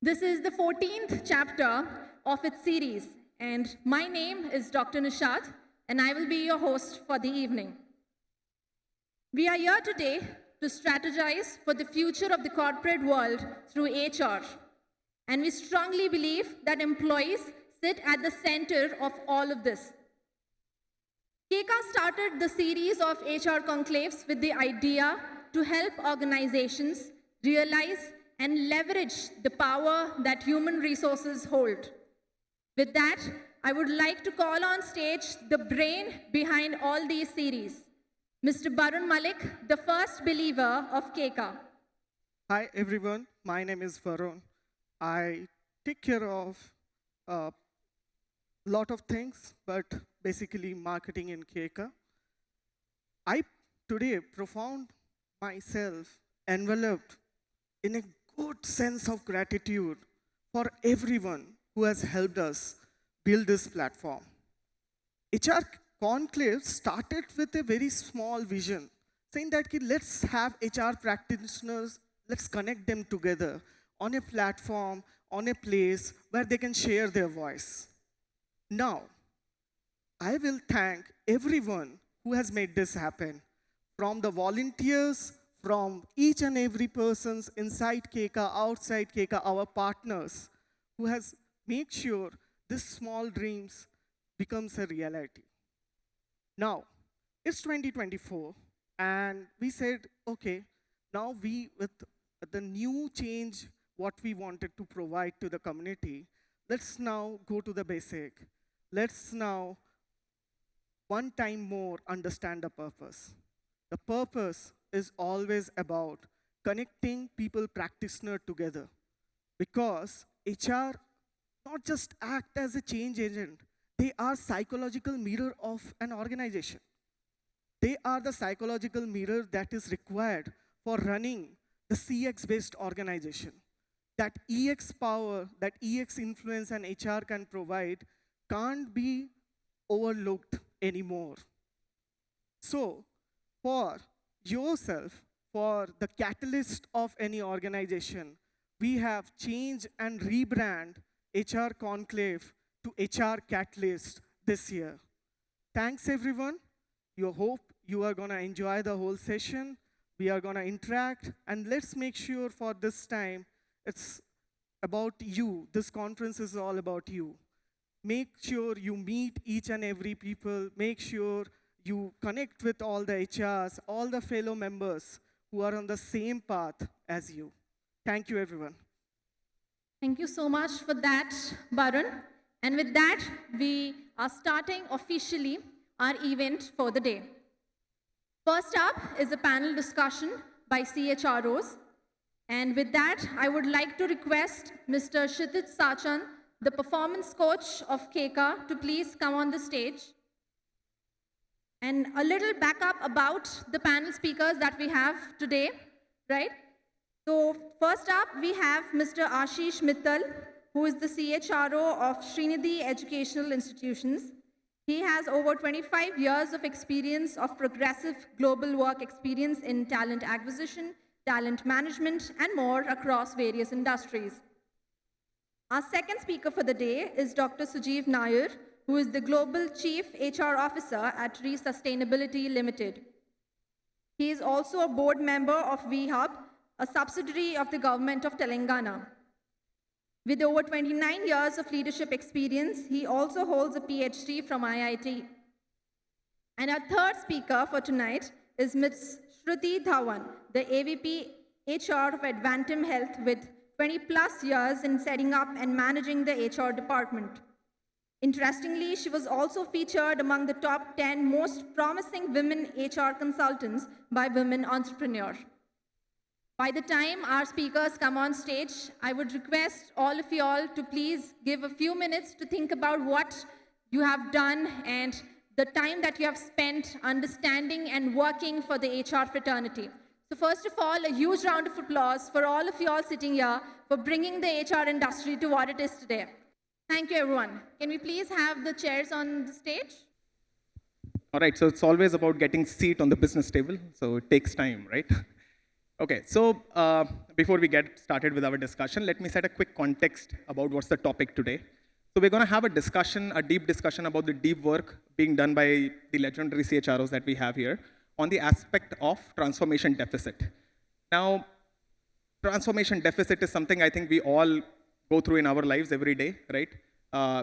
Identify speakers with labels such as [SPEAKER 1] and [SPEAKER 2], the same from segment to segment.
[SPEAKER 1] This is the 14th chapter of its series, and my name is Dr. Nishad, and I will be your host for the evening. We are here today to strategize for the future of the corporate world through HR, and we strongly believe that employees sit at the center of all of this. Keka started the series of HR conclaves with the idea to help organizations realize and leverage the power that human resources hold. With that, I would like to call on stage the brain behind all these series, Mr. Barun Malik, the first believer of Keka.
[SPEAKER 2] Hi everyone, my name is Varun. I take care of a lot of things, but basically marketing in Keka. I today profound myself enveloped in a good sense of gratitude for everyone who has helped us build this platform. HR Conclave started with a very small vision, saying that let's have HR practitioners, let's connect them together on a platform, on a place where they can share their voice. Now, I will thank everyone who has made this happen, from the volunteers, from each and every persons inside Keka, outside Keka, our partners, who has made sure this small dreams becomes a reality. Now, it's 2024, and we said, okay, now with the new change, what we wanted to provide to the community, let's now go to the basic. Let's now, one time more, understand the purpose. The purpose is always about connecting people practitioner together, because HR not just act as a change agent, they are psychological mirror of an organization. They are the psychological mirror that is required for running the CX-based organization. That EX power, that EX influence an HR can provide can't be overlooked anymore. So, for yourself, for the catalyst of any organization, we have changed and rebrand HR Conclave to HR Catalyst this year. Thanks everyone. You hope you are gonna enjoy the whole session. We are gonna interact, and let's make sure for this time, it's about you. This conference is all about you. Make sure you meet each and every people. Make sure you connect with all the HRs, all the fellow members who are on the same path as you. Thank you, everyone.
[SPEAKER 1] Thank you so much for that, Barun. And with that, we are starting officially our event for the day. First up is a panel discussion by CHROs. And with that, I would like to request Mr. Kshitij Sachan, the performance coach of Keka, to please come on the stage. And a little backup about the panel speakers that we have today, right? So first up, we have Mr. Ashish Mittal, who is the CHRO of Srinidhi Educational Institutions. He has over 25 years of experience of progressive global work experience in talent acquisition, talent management, and more across various industries. Our second speaker for the day is Dr. Sujeev Nair, who is the Global Chief HR Officer at Sustainability Limited. He is also a board member of VHub, a subsidiary of the government of Telangana. With over 29 years of leadership experience, he also holds a PhD from IIT. And our third speaker for tonight is Ms. Shruti Dhawan, the AVP HR of Advantum Health, with 20 plus years in setting up and managing the HR department. Interestingly, she was also featured among the top 10 most promising women HR consultants by Women Entrepreneur. By the time our speakers come on stage, I would request all of you all to please give a few minutes to think about what you have done and the time that you have spent understanding and working for the HR fraternity. So first of all, a huge round of applause for all of you all sitting here for bringing the HR industry to what it is today. Thank you, everyone. Can we please have the chairs on the stage?
[SPEAKER 3] All right, so it's always about getting seat on the business table, so it takes time, right? Okay, so before we get started with our discussion, let me set a quick context about what's the topic today. So we're going to have a discussion, a deep discussion about the deep work being done by the legendary CHROs that we have here on the aspect of transformation deficit. Now, transformation deficit is something I think we all go through in our lives every day, right?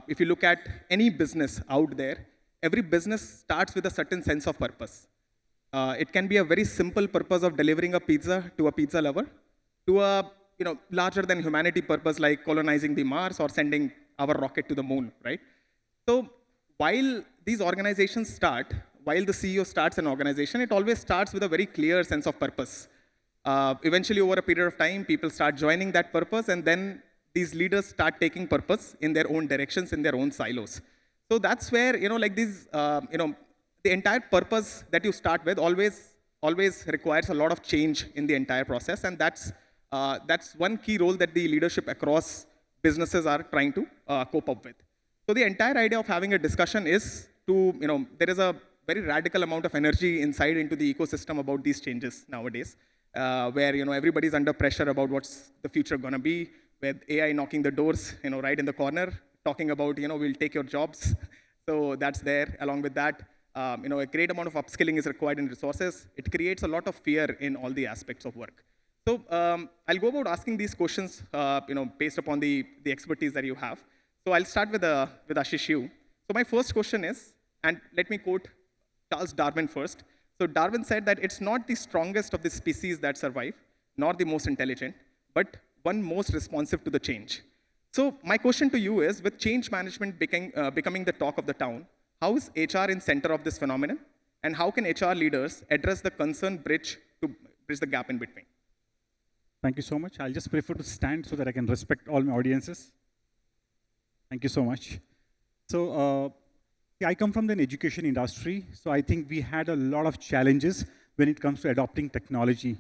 [SPEAKER 3] If you look at any business out there, every business starts with a certain sense of purpose. It can be a very simple purpose of delivering a pizza to a pizza lover, to a larger than humanity purpose like colonizing the Mars or sending our rocket to the moon, right? So while these organizations start, while the CEO starts an organization, it always starts with a very clear sense of purpose. Eventually, over a period of time, people start joining that purpose, and then these leaders start taking purpose in their own directions, in their own silos. So that's where the entire purpose that you start with always requires a lot of change in the entire process, and that's one key role that the leadership across businesses are trying to cope up with. So the entire idea of having a discussion is there is a very radical amount of energy inside into the ecosystem about these changes nowadays, where everybody's under pressure about what's the future gonna be, with AI knocking the doors, right in the corner, talking about we'll take your jobs. So that's there. Along with that, a great amount of upskilling is required in resources. It creates a lot of fear in all the aspects of work. So I'll go about asking these questions, based upon the expertise that you have. So I'll start with Ashish you. So my first question is, and let me quote Charles Darwin first. So Darwin said that it's not the strongest of the species that survive, nor the most intelligent, but one most responsive to the change. So my question to you is, with change management becoming the talk of the town, how is HR in center of this phenomenon? And how can HR leaders address the concern bridge the gap in between?
[SPEAKER 4] Thank you so much. I'll just prefer to stand so that I can respect all my audiences. Thank you so much. So I come from the education industry, so I think we had a lot of challenges when it comes to adopting technology.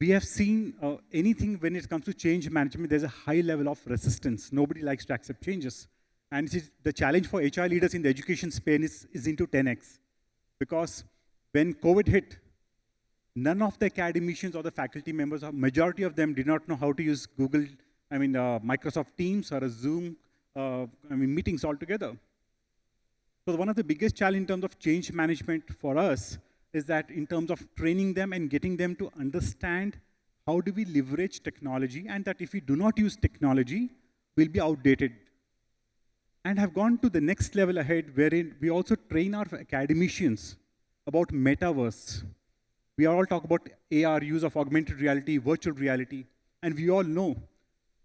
[SPEAKER 4] We have seen anything when it comes to change management, there's a high level of resistance. Nobody likes to accept changes. And the challenge for HR leaders in the education space is into 10x. Because when COVID hit, none of the academicians or the faculty members, or majority of them did not know how to use Microsoft Teams or a Zoom, meetings altogether. So one of the biggest challenges in terms of change management for us is that in terms of training them and getting them to understand how do we leverage technology, and that if we do not use technology, we'll be outdated. And have gone to the next level ahead, wherein we also train our academicians about metaverse. We all talk about AR, use of augmented reality, virtual reality, and we all know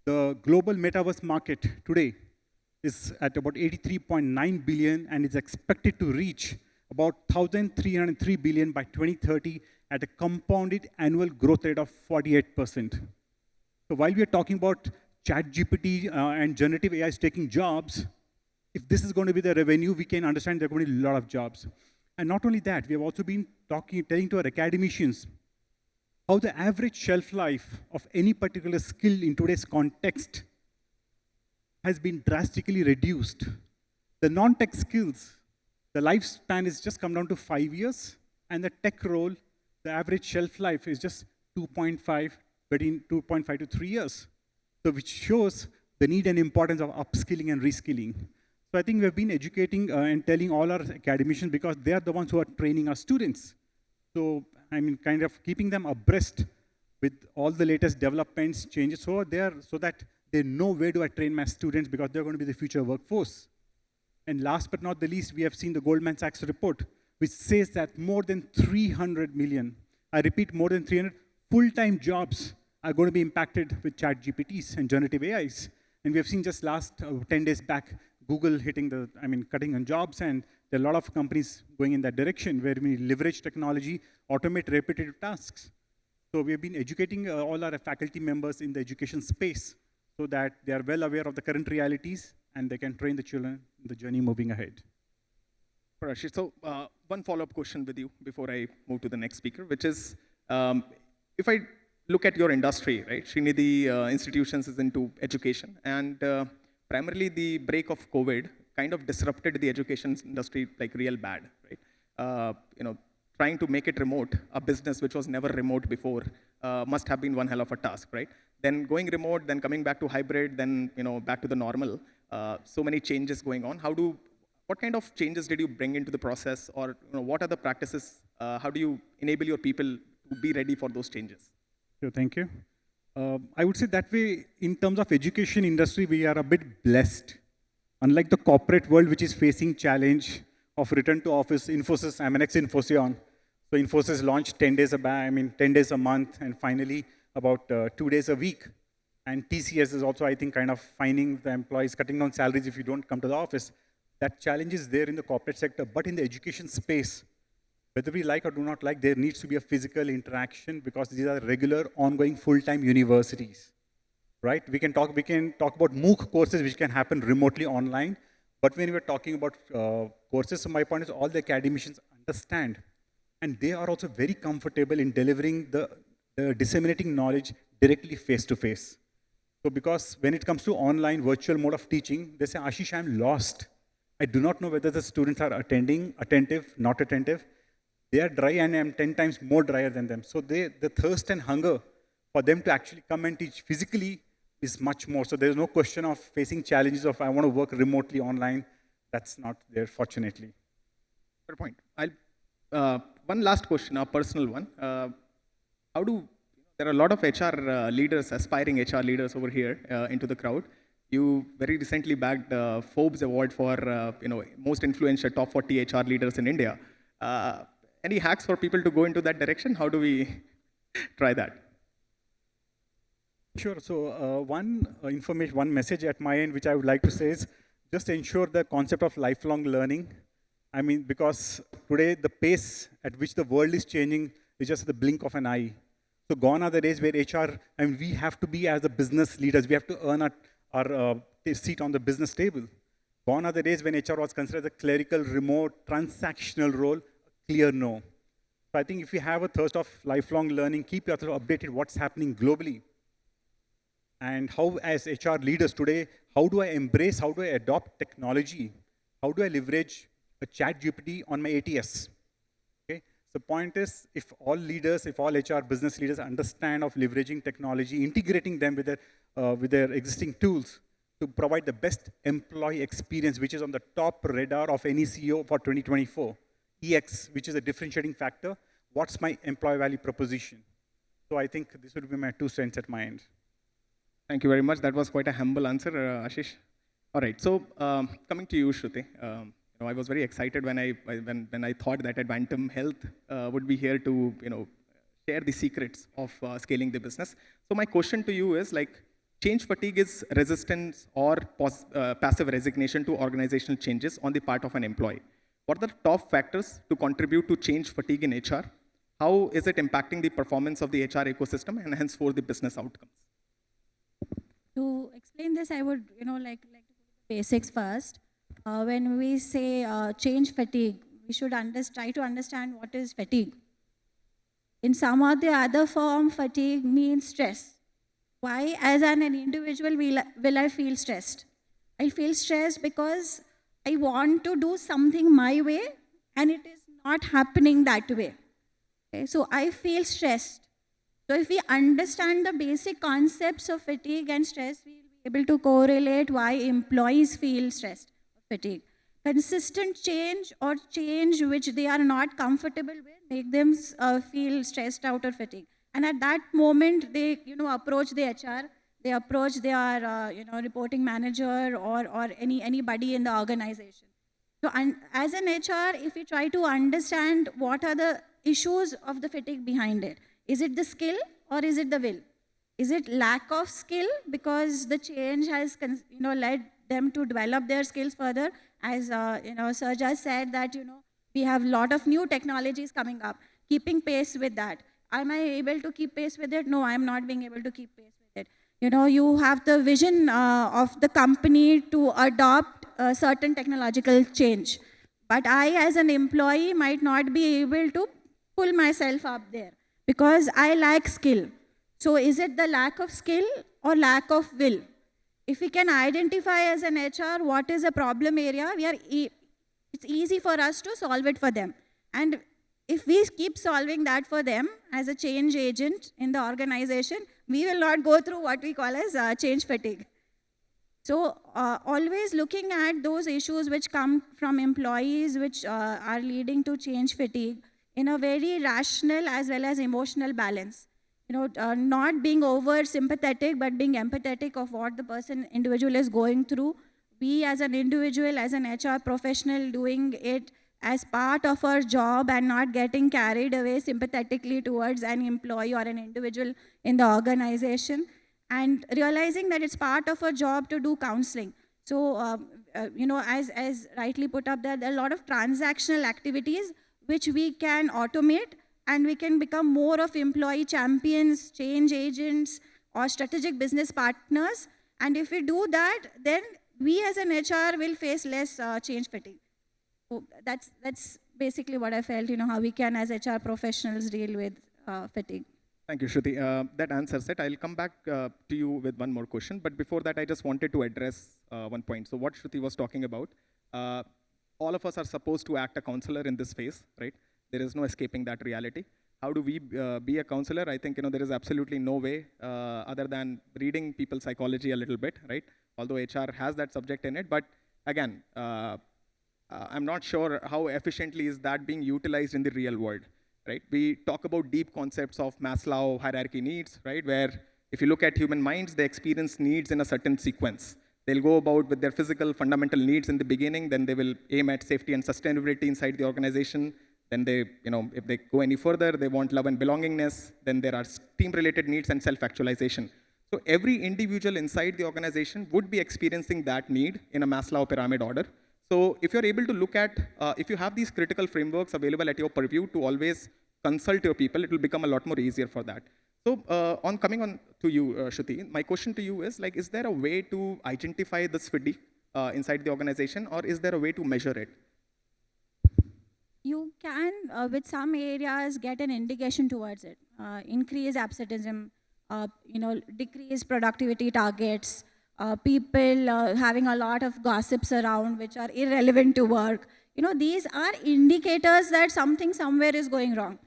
[SPEAKER 4] the global metaverse market today is at about 83.9 billion and is expected to reach about 1,303 billion by 2030 at a compounded annual growth rate of 48%. So while we are talking about ChatGPT and generative AI is taking jobs, if this is going to be the revenue, we can understand there are going to be a lot of jobs. And not only that, we have also been telling to our academicians how the average shelf life of any particular skill in today's context has been drastically reduced. The non-tech skills, the lifespan is just come down to 5 years, and the tech role, the average shelf life is just 2.5, between 2.5 to 3 years. So which shows the need and importance of upskilling and reskilling. So I think we've been educating and telling all our academicians, because they are the ones who are training our students. So kind of keeping them abreast with all the latest developments, changes, so that they know where do I train my students, because they're going to be the future workforce. And last but not the least, we have seen the Goldman Sachs report, which says that more than 300 million, I repeat, more than 300 full-time jobs are going to be impacted with ChatGPTs and generative AIs. And we have seen just last 10 days back, Google cutting on jobs, and there are a lot of companies going in that direction where we leverage technology, automate repetitive tasks. So we have been educating all our faculty members in the education space so that they are well aware of the current realities and they can train the children in the journey moving ahead.
[SPEAKER 3] Ashish, so one follow-up question with you before I move to the next speaker, which is, if I look at your industry, right, Srinidhi Institutions is into education, and primarily the break of COVID kind of disrupted the education industry like real bad, right? Trying to make it remote, a business which was never remote before, must have been one hell of a task, right? Then going remote, then coming back to hybrid, then back to the normal. So many changes going on. What kind of changes did you bring into the process, or what are the practices? How do you enable your people to be ready for those changes?
[SPEAKER 4] So thank you. I would say that way, in terms of education industry, we are a bit blessed. Unlike the corporate world, which is facing challenge of return to office, Infosys, I'm an ex-Infosys. So Infosys launched 10 days 10 days a month, and finally about 2 days a week. And TCS is also, I think, kind of finding the employees, cutting down salaries if you don't come to the office. That challenge is there in the corporate sector, but in the education space, whether we like or do not like, there needs to be a physical interaction because these are regular, ongoing, full-time universities, right? We can talk about MOOC courses which can happen remotely online, but when we're talking about courses, so my point is all the academicians understand, and they are also very comfortable in delivering the disseminating knowledge directly face-to-face. So because when it comes to online virtual mode of teaching, they say, Ashish, I'm lost. I do not know whether the students are attentive, not attentive. They are dry and I'm 10 times more drier than them. So the thirst and hunger for them to actually come and teach physically is much more. So there's no question of facing challenges of I want to work remotely online. That's not there, fortunately.
[SPEAKER 3] Fair point. One last question, a personal one. There are a lot of HR leaders, aspiring HR leaders over here into the crowd. You very recently bagged Forbes Award for most influential top 40 HR leaders in India. Any hacks for people to go into that direction? How do we try that?
[SPEAKER 4] Sure. So one message at my end which I would like to say is just ensure the concept of lifelong learning. I mean, because today the pace at which the world is changing is just the blink of an eye. So gone are the days where HR, we have to be as the business leaders, we have to earn our seat on the business table. Gone are the days when HR was considered a clerical, remote, transactional role, clear no. So I think if you have a thirst of lifelong learning, keep yourself updated what's happening globally. And how, as HR leaders today, how do I embrace, how do I adopt technology? How do I leverage a chat GPT on my ATS? Okay. The point is, if all HR business leaders understand of leveraging technology, integrating them with their existing tools to provide the best employee experience, which is on the top radar of any CEO for 2024. EX, which is a differentiating factor. What's my employee value proposition? So I think this would be my 2 cents at my end.
[SPEAKER 3] Thank you very much. That was quite a humble answer, Ashish. All right. So coming to you, Shruti. I was very excited when I thought that Advantum Health would be here to share the secrets of scaling the business. So my question to you is change fatigue is resistance or passive resignation to organizational changes on the part of an employee. What are the top factors to contribute to change fatigue in HR? How is it impacting the performance of the HR ecosystem and hence for the business outcomes?
[SPEAKER 5] To explain this, I would, like to go to the basics first. When we say change fatigue, we should try to understand what is fatigue. In some or the other form, fatigue means stress. Why, as an individual, will I feel stressed? I'll feel stressed because I want to do something my way, and it is not happening that way. Okay? So I feel stressed. So if we understand the basic concepts of fatigue and stress, we will be able to correlate why employees feel stressed or fatigue. Consistent change or change which they are not comfortable with make them feel stressed out or fatigued. And at that moment, they approach the HR, they approach their reporting manager or anybody in the organization. So as an HR, if we try to understand what are the issues of the fatigue behind it, is it the skill or is it the will? Is it lack of skill because the change has led them to develop their skills further? As Sir just said that we have a lot of new technologies coming up, keeping pace with that. Am I able to keep pace with it? No, I am not being able to keep pace with it. You have the vision of the company to adopt a certain technological change, but I as an employee might not be able to pull myself up there, because I lack skill. So is it the lack of skill or lack of will? If we can identify as an HR what is a problem area, it's easy for us to solve it for them. And if we keep solving that for them as a change agent in the organization, we will not go through what we call as change fatigue. So always looking at those issues which come from employees which are leading to change fatigue in a very rational as well as emotional balance. Not being over sympathetic, but being empathetic of what the individual is going through. We as an individual, as an HR professional, doing it as part of our job and not getting carried away sympathetically towards an employee or an individual in the organization, and realizing that it's part of a job to do counseling. So, as rightly put up there are a lot of transactional activities which we can automate, and we can become more of employee champions, change agents, or strategic business partners. And if we do that, then we as an HR will face less change fatigue. So that's basically what I felt, how we can as HR professionals deal with fatigue.
[SPEAKER 3] Thank you, Shruti. That answers it. I'll come back to you with one more question. But before that, I just wanted to address one point. So what Shruti was talking about, all of us are supposed to act a counselor in this phase, right? There is no escaping that reality. How do we be a counselor? I think there is absolutely no way other than reading people's psychology a little bit, right? Although HR has that subject in it. But again, I'm not sure how efficiently is that being utilized in the real world. Right? We talk about deep concepts of Maslow hierarchy needs, right? Where if you look at human minds, they experience needs in a certain sequence. They'll go about with their physical fundamental needs in the beginning, then they will aim at safety and sustainability inside the organization. Then they, if they go any further, they want love and belongingness. Then there are team-related needs and self-actualization. So every individual inside the organization would be experiencing that need in a Maslow pyramid order. So if you're able to look at, if you have these critical frameworks available at your purview to always consult your people, it will become a lot more easier for that. So coming on to you, Shruti, my question to you is there a way to identify this fatigue inside the organization, or is there a way to measure it?
[SPEAKER 5] You can, with some areas, get an indication towards it. Increase absenteeism, decrease productivity targets, people having a lot of gossips around which are irrelevant to work. These are indicators that something somewhere is going wrong.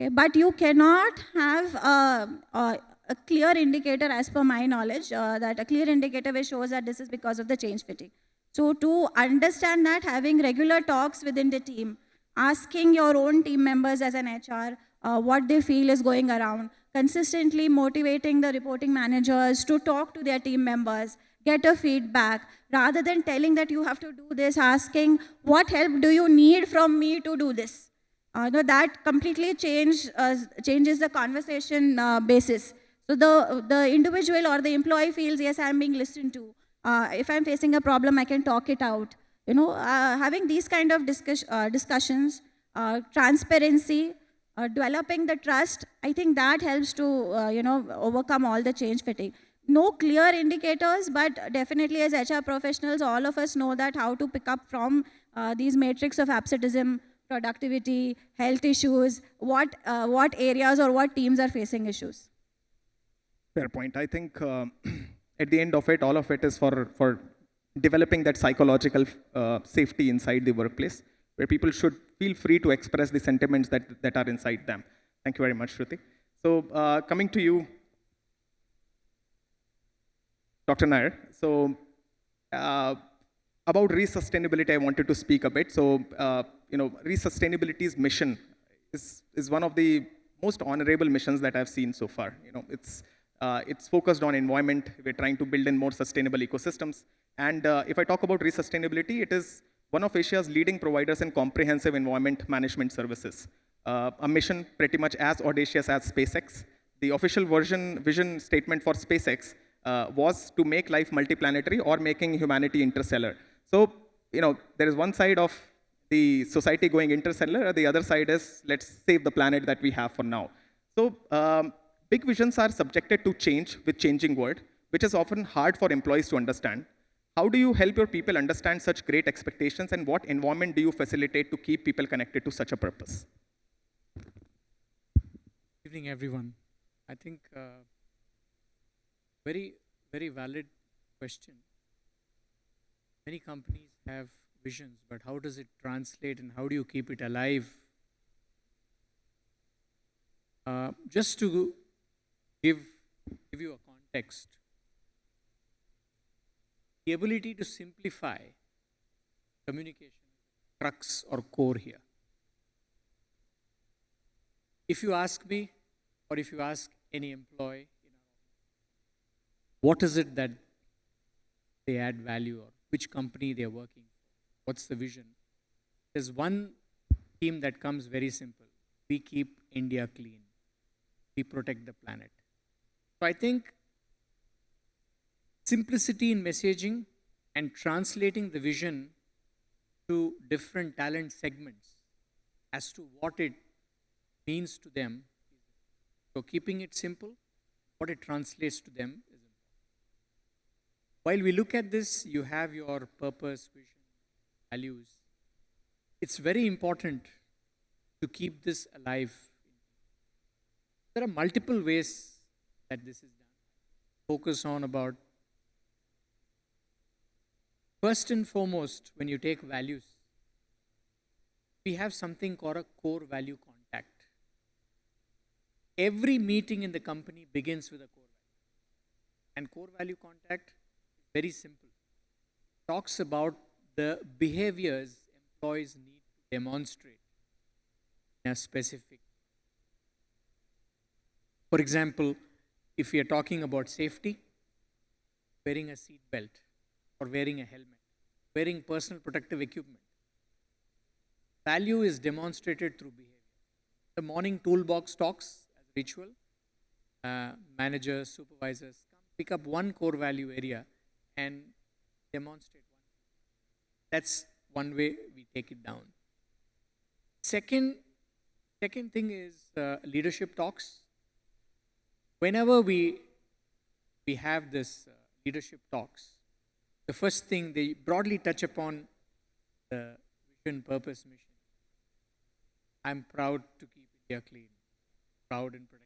[SPEAKER 5] Okay? But you cannot have a clear indicator, as per my knowledge, that a clear indicator which shows that this is because of the change fatigue. So to understand that, having regular talks within the team, asking your own team members as an HR what they feel is going around, consistently motivating the reporting managers to talk to their team members, get a feedback, rather than telling that you have to do this, asking what help do you need from me to do this. That completely changes the conversation basis. So the individual or the employee feels, yes, I'm being listened to. If I'm facing a problem, I can talk it out. Having these kind of discussions, transparency, developing the trust, I think that helps to, overcome all the change fatigue. No clear indicators, but definitely as HR professionals, all of us know that how to pick up from these matrix of absenteeism, productivity, health issues, what areas or what teams are facing issues.
[SPEAKER 3] Fair point. I think at the end of it, all of it is for developing that psychological safety inside the workplace, where people should feel free to express the sentiments that are inside them. Thank you very much, Shruti. So coming to you, Dr. Nair. So about resustainability, I wanted to speak a bit. So, resustainability's mission is one of the most honorable missions that I've seen so far. It's focused on environment. We're trying to build in more sustainable ecosystems. And if I talk about resustainability, it is one of Asia's leading providers in comprehensive environment management services. A mission pretty much as audacious as SpaceX. The official vision statement for SpaceX was to make life multiplanetary or making humanity interstellar. So, there is one side of the society going interstellar, the other side is let's save the planet that we have for now. So, big visions are subjected to change with changing world, which is often hard for employees to understand. How do you help your people understand such great expectations, and what environment do you facilitate to keep people connected to such a purpose?
[SPEAKER 6] Good evening, everyone. I think very, very valid question. Many companies have visions, but how does it translate and how do you keep it alive Just to give you a context, the ability to simplify communication, crux or core here. If you ask me, or if you ask any employee, what is it that they add value, or which company they are working for, what's the vision? There's one theme that comes very simple. We keep India clean. We protect the planet. So I think simplicity in messaging and translating the vision to different talent segments as to what it means to them. So keeping it simple, what it translates to them is important. While we look at this, you have your purpose, vision, values. It's very important to keep this alive. There are multiple ways that this is done. Focus on about, first and foremost, when you take values, we have something called a core value contact. Every meeting in the company begins with a core value. And core value contact is very simple. Talks about the behaviors employees need to demonstrate in a specific. For example, if we are talking about safety, wearing a seat belt or wearing a helmet, wearing personal protective equipment. Value is demonstrated through behavior. The morning toolbox talks as a ritual. Managers, supervisors come pick up one core value area and demonstrate one. That's one way we take it down. Second thing is leadership talks. Whenever we have this leadership talks, the first thing they broadly touch upon the vision, purpose, mission. I'm proud to keep India clean, proud in protecting.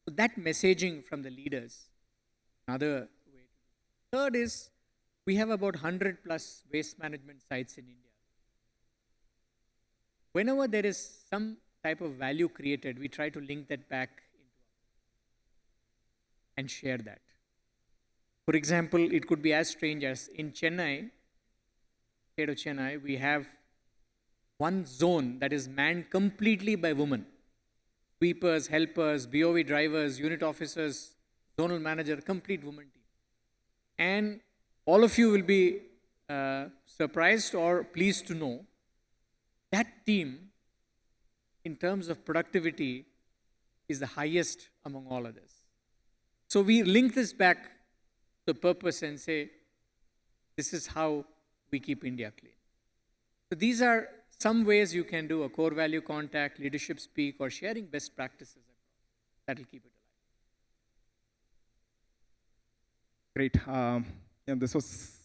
[SPEAKER 6] So that messaging from the leaders, another way to do it. Third is, we have about 100 plus waste management sites in India. Whenever there is some type of value created, we try to link that back into and share that. For example, it could be as strange as in Chennai, state of Chennai, we have one zone that is manned completely by women. Sweepers, helpers, BOV drivers, unit officers, zonal manager, complete women team. And all of you will be surprised or pleased to know that team, in terms of productivity, is the highest among all others. So we link this back to the purpose and say, this is how we keep India clean. So these are some ways you can do a core value contact, leadership speak, or sharing best practices. That will keep it alive.
[SPEAKER 3] Great. This was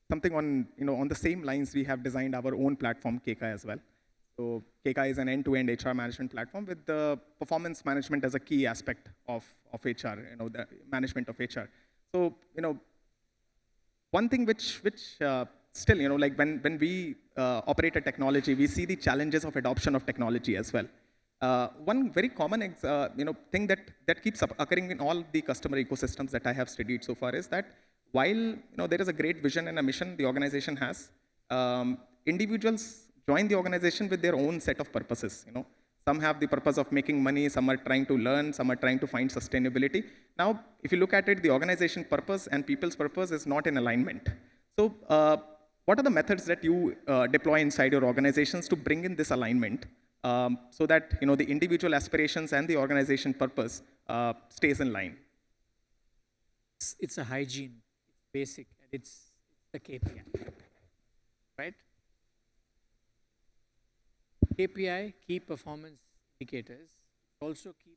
[SPEAKER 3] something on the same lines. We have designed our own platform, Keka, as well. So Keka is an end-to-end HR management platform with the performance management as a key aspect of HR, the management of HR. So, one thing which still, like when we operate a technology, we see the challenges of adoption of technology as well. One very common thing that keeps occurring in all the customer ecosystems that I have studied so far is that while there is a great vision and a mission the organization has, individuals join the organization with their own set of purposes. Some have the purpose of making money, some are trying to learn, some are trying to find sustainability. Now, if you look at it, the organization purpose and people's purpose is not in alignment. So, what are the methods that you deploy inside your organizations to bring in this alignment so that the individual aspirations and the organization purpose stays in line?
[SPEAKER 6] It's a hygiene, it's basic, and it's the KPI, right? KPI, key performance indicators, also key.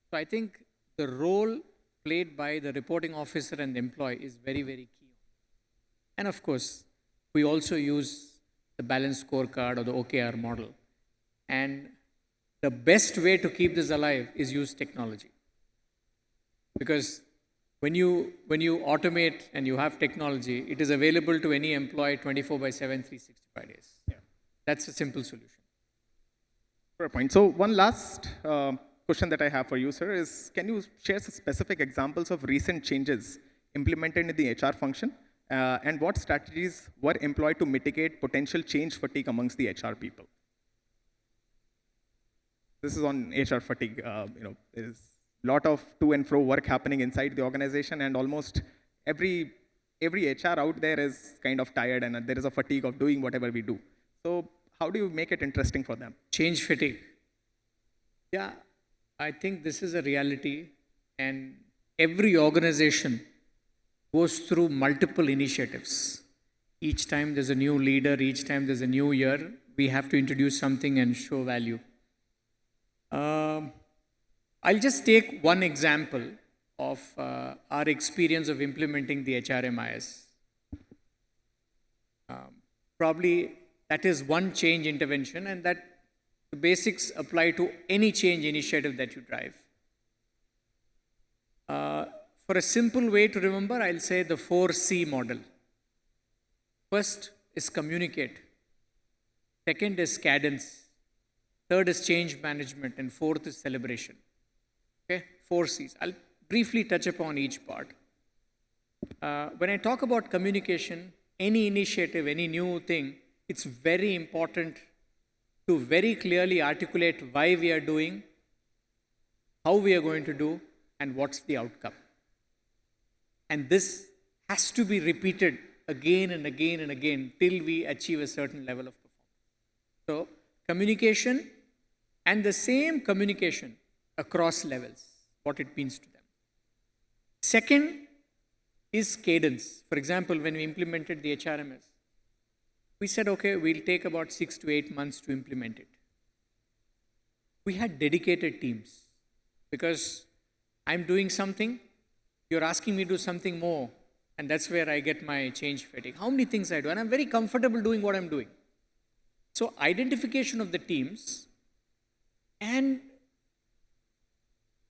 [SPEAKER 6] So I think the role played by the reporting officer and the employee is very, very key. And of course, we also use the balanced scorecard or the OKR model. And the best way to keep this alive is use technology. Because when you automate and you have technology, it is available to any employee 24/7, 365 days. Yeah. That's a simple solution.
[SPEAKER 3] Fair point. So one last question that I have for you, sir, is can you share some specific examples of recent changes implemented in the HR function, and what strategies were employed to mitigate potential change fatigue amongst the HR people? This is on HR fatigue. There's a lot of to and fro work happening inside the organization, and almost every HR out there is kind of tired, and there is a fatigue of doing whatever we do. So how do you make it interesting for them?
[SPEAKER 6] Change fatigue. Yeah, I think this is a reality, and every organization goes through multiple initiatives. Each time there's a new leader, each time there's a new year, we have to introduce something and show value. I'll just take one example of our experience of implementing the HRMIS. Probably that is one change intervention, and that the basics apply to any change initiative that you drive. For a simple way to remember, I'll say the 4C model. First is communicate. Second is cadence. Third is change management. And fourth is celebration. Okay, 4Cs. I'll briefly touch upon each part. When I talk about communication, any initiative, any new thing, it's very important to very clearly articulate why we are doing, how we are going to do, and what's the outcome. And this has to be repeated again and again and again till we achieve a certain level of performance. So, communication, and the same communication across levels, what it means to them. Second is cadence. For example, when we implemented the HRMS, we said, okay, we'll take about 6 to 8 months to implement it. We had dedicated teams because I'm doing something, you're asking me to do something more, and that's where I get my change fatigue. How many things I do? And I'm very comfortable doing what I'm doing. So identification of the teams and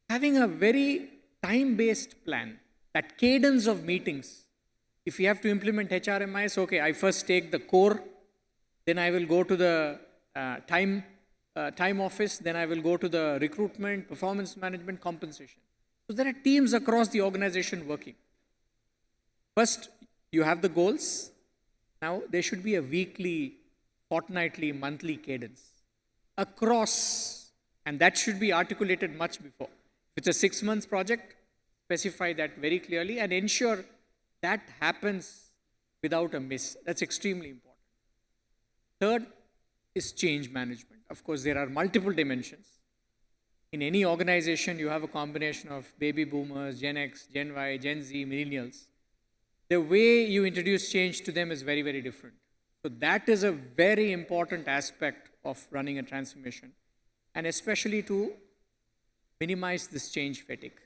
[SPEAKER 6] having a very time-based plan, that cadence of meetings. If you have to implement HRMIS, okay, I first take the core, then I will go to the time office, then I will go to the recruitment, performance management, compensation. So there are teams across the organization working. First, you have the goals. Now, there should be a weekly, fortnightly, monthly cadence across, and that should be articulated much before. If it's a 6 months project, specify that very clearly and ensure that happens without a miss. That's extremely important. Third is change management. Of course, there are multiple dimensions. In any organization, you have a combination of baby boomers, Gen X, Gen Y, Gen Z, millennials. The way you introduce change to them is very, very different. So that is a very important aspect of running a transformation, and especially to minimize this change fatigue.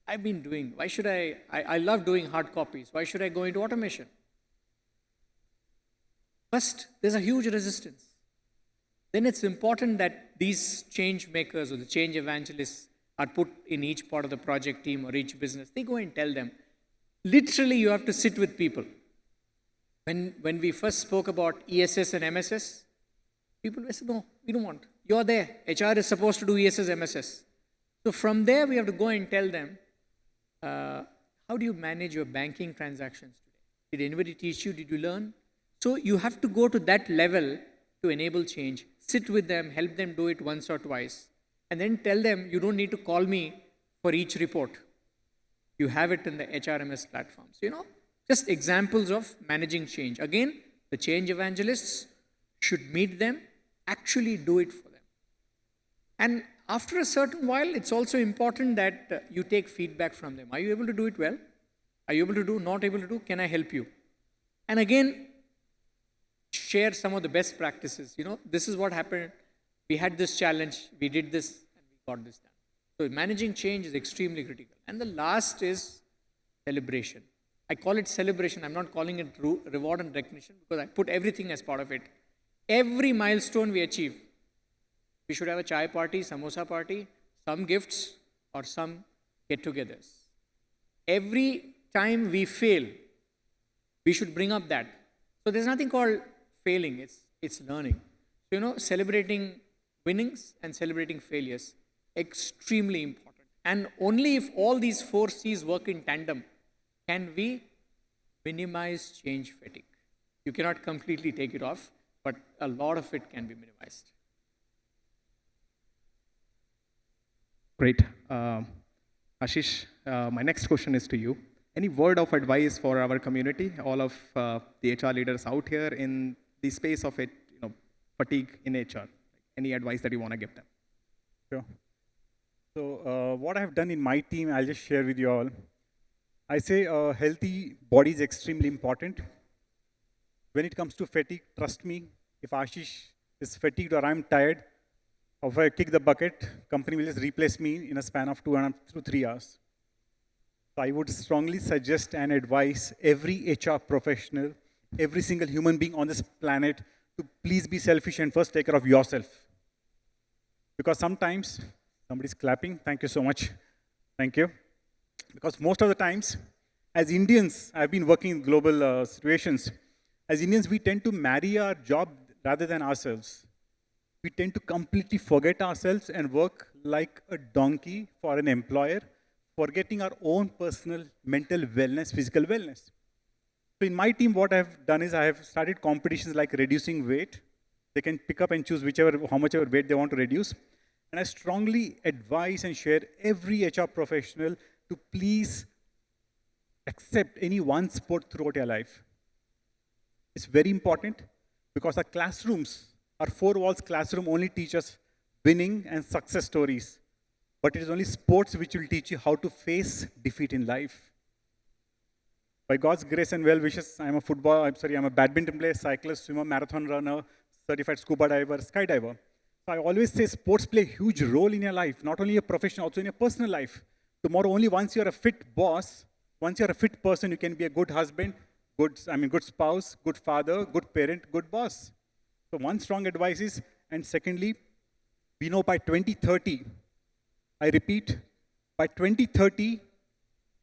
[SPEAKER 6] I've been doing, why should I love doing hard copies. Why should I go into automation? First, there's a huge resistance. Then it's important that these change makers or the change evangelists are put in each part of the project team or each business. They go and tell them. Literally, you have to sit with people. When we first spoke about ESS and MSS, people said, no, we don't want. You're there. HR is supposed to do ESS, MSS. So from there, we have to go and tell them, how do you manage your banking transactions today? Did anybody teach you? Did you learn? So you have to go to that level to enable change. Sit with them, help them do it once or twice, and then tell them, you don't need to call me for each report. You have it in the HRMS platforms. Just examples of managing change. Again, the change evangelists should meet them, actually do it for them. And after a certain while, it's also important that you take feedback from them. Are you able to do it well? Are you able to do, not able to do? Can I help you? And again, share some of the best practices. This is what happened. We had this challenge, we did this, and we got this done. So managing change is extremely critical. And the last is celebration. I call it celebration. I'm not calling it reward and recognition because I put everything as part of it. Every milestone we achieve, we should have a chai party, samosa party, some gifts, or some get-togethers. Every time we fail, we should bring up that. So there's nothing called failing, it's learning. So, celebrating winnings and celebrating failures, extremely important. And only if all these four C's work in tandem can we minimize change fatigue. You cannot completely take it off, but a lot of it can be minimized.
[SPEAKER 3] Great. Ashish, my next question is to you. Any word of advice for our community, all of the HR leaders out here in the space of it, fatigue in HR? Any advice that you want to give them?
[SPEAKER 4] Sure. So what I have done in my team, I'll just share with you all. I say a healthy body is extremely important. When it comes to fatigue, trust me, if Ashish is fatigued or I'm tired, or if I kick the bucket, company will just replace me in a span of 2.5 to 3 hours. So I would strongly suggest and advise every HR professional, every single human being on this planet to please be selfish and first take care of yourself. Because sometimes, somebody's clapping, thank you so much, thank you. Because most of the times, as Indians, I've been working in global situations, as Indians, we tend to marry our job rather than ourselves. We tend to completely forget ourselves and work like a donkey for an employer, forgetting our own personal mental wellness, physical wellness. So in my team, what I've done is I have started competitions like reducing weight. They can pick up and choose how much ever weight they want to reduce. And I strongly advise and share every HR professional to please accept any one sport throughout your life. It's very important because our classrooms, our four walls classroom only teach us winning and success stories. But it is only sports which will teach you how to face defeat in life. By God's grace and well wishes, I'm a badminton player, cyclist, swimmer, marathon runner, certified scuba diver, skydiver. So I always say sports play a huge role in your life, not only your professional, also in your personal life. Tomorrow, only once you're a fit boss, once you're a fit person, you can be a good husband, good spouse, good father, good parent, good boss. So one strong advice is, and secondly, we know by 2030, I repeat, by 2030,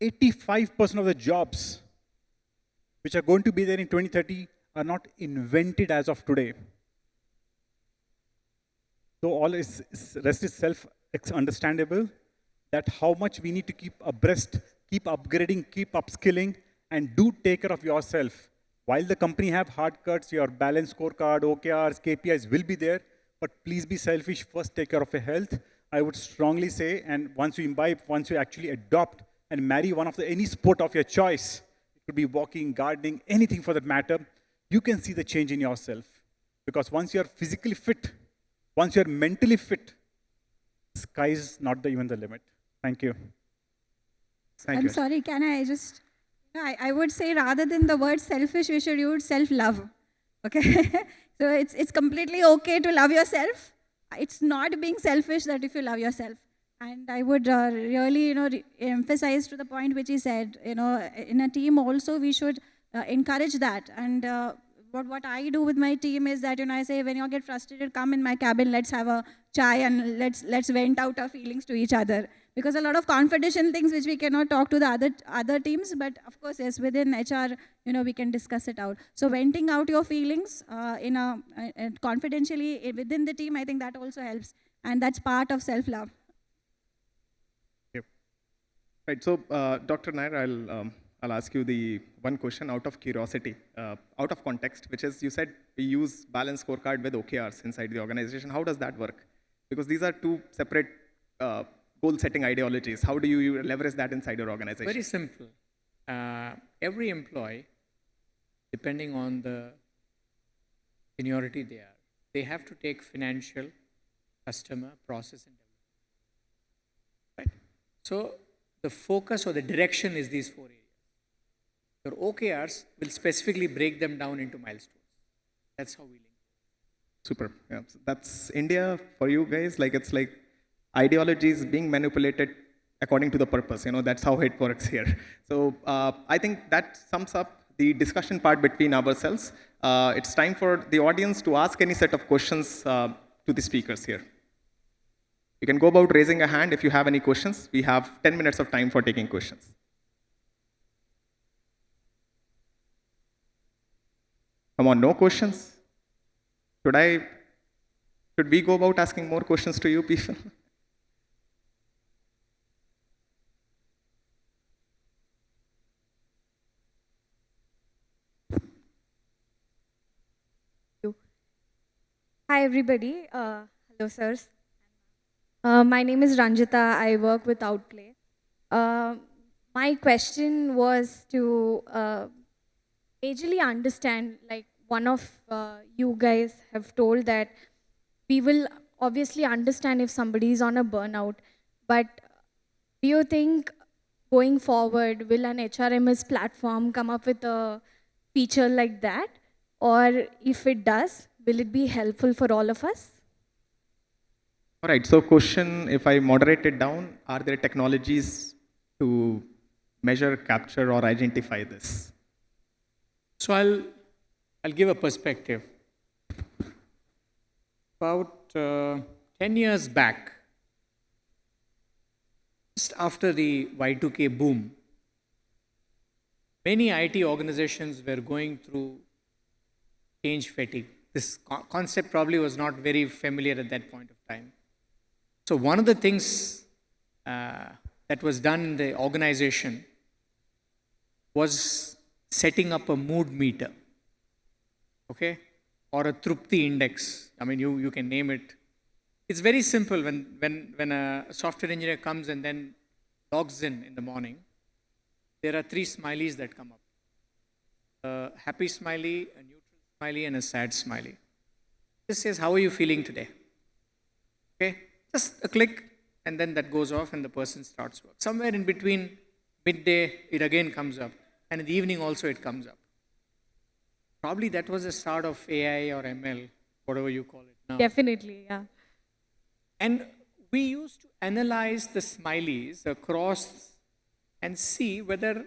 [SPEAKER 4] 85% of the jobs which are going to be there in 2030 are not invented as of today. So all rest is self-understandable that how much we need to keep abreast, keep upgrading, keep upskilling, and do take care of yourself. While the company have hard cuts, your balance scorecard, OKRs, KPIs will be there, but please be selfish, first take care of your health. I would strongly say, and once you imbibe, once you actually adopt and marry any sport of your choice, it could be walking, gardening, anything for that matter, you can see the change in yourself. Because once you're physically fit, once you're mentally fit, sky is not even the limit. Thank you.
[SPEAKER 3] Thank
[SPEAKER 5] I'm
[SPEAKER 3] you.
[SPEAKER 5] sorry, can I just, I would say rather than the word selfish, we should use self-love. Okay? So it's completely okay to love yourself. It's not being selfish that if you love yourself. And I would really, emphasize to the point which he said, in a team also we should encourage that. And what I do with my team is that, I say, when you get frustrated, come in my cabin, let's have a chai and let's vent out our feelings to each other. Because a lot of confidential things which we cannot talk to the other teams, but of course, yes, within HR, we can discuss it out. So venting out your feelings confidentially within the team, I think that also helps. And that's part of self-love.
[SPEAKER 3] Right. So, Dr. Nair, I'll ask you the one question out of curiosity, out of context, which is you said we use balance scorecard with OKRs inside the organization. How does that work? Because these are two separate goal-setting ideologies. How do you leverage that inside your organization?
[SPEAKER 6] Very simple. Every employee, depending on the seniority they have to take financial, customer, process, and development. Right? So the focus or the direction is these four areas. Your OKRs will specifically break them down into milestones. That's how we link.
[SPEAKER 3] Super. Yeah. So that's India for you guys. It's like ideologies being manipulated according to the purpose. That's how it works here. So I think that sums up the discussion part between ourselves. It's time for the audience to ask any set of questions to the speakers here. You can go about raising a hand if you have any questions. We have 10 minutes of time for taking questions. Come on, no questions? Should I Should we go about asking more questions to you people?
[SPEAKER 7] Hi, everybody. Hello, sirs. My name is Ranjita. I work with Outplay. My question was to majorly understand, like one of you guys have told that we will obviously understand if somebody is on a burnout, but do you think going forward, will an HRMS platform come up with a feature like that? Or if it does, will it be helpful for all of us?
[SPEAKER 3] All right, so question, if I moderate it down, are there technologies to measure, capture, or identify this?
[SPEAKER 6] So I'll give a perspective. About 10 years back, just after the Y2K boom, many IT organizations were going through change fatigue. This concept probably was not very familiar at that point of time. So one of the things that was done in the organization was setting up a mood meter, okay, or a Trupti index. I mean, you can name it. It's very simple. When a software engineer comes and then logs in the morning, there are 3 smileys that come up: a happy smiley, a neutral smiley, and a sad smiley. This says, "How are you feeling today?" Okay, just a click, and then that goes off, and the person starts work. Somewhere in between midday, it again comes up, and in the evening also it comes up. Probably that was the start of AI or ML, whatever you call it now.
[SPEAKER 7] Definitely, yeah.
[SPEAKER 6] And we used to analyze the smileys across and see whether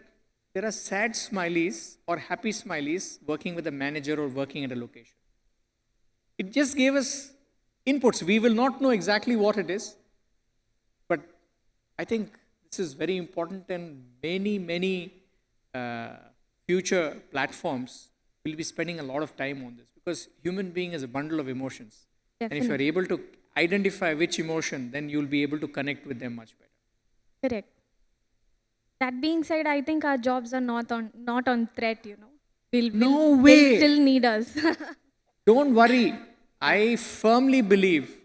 [SPEAKER 6] there are sad smileys or happy smileys working with a manager or working at a location. It just gave us inputs. We will not know exactly what it is, but I think this is very important, and many future platforms will be spending a lot of time on this, because human being is a bundle of emotions. And if you're able to identify which emotion, then you'll be able to connect with them much better.
[SPEAKER 7] Correct. That being said, I think our jobs are not on threat, you know.
[SPEAKER 6] No
[SPEAKER 7] They'll
[SPEAKER 6] way.
[SPEAKER 7] still need us.
[SPEAKER 6] Don't worry. I firmly believe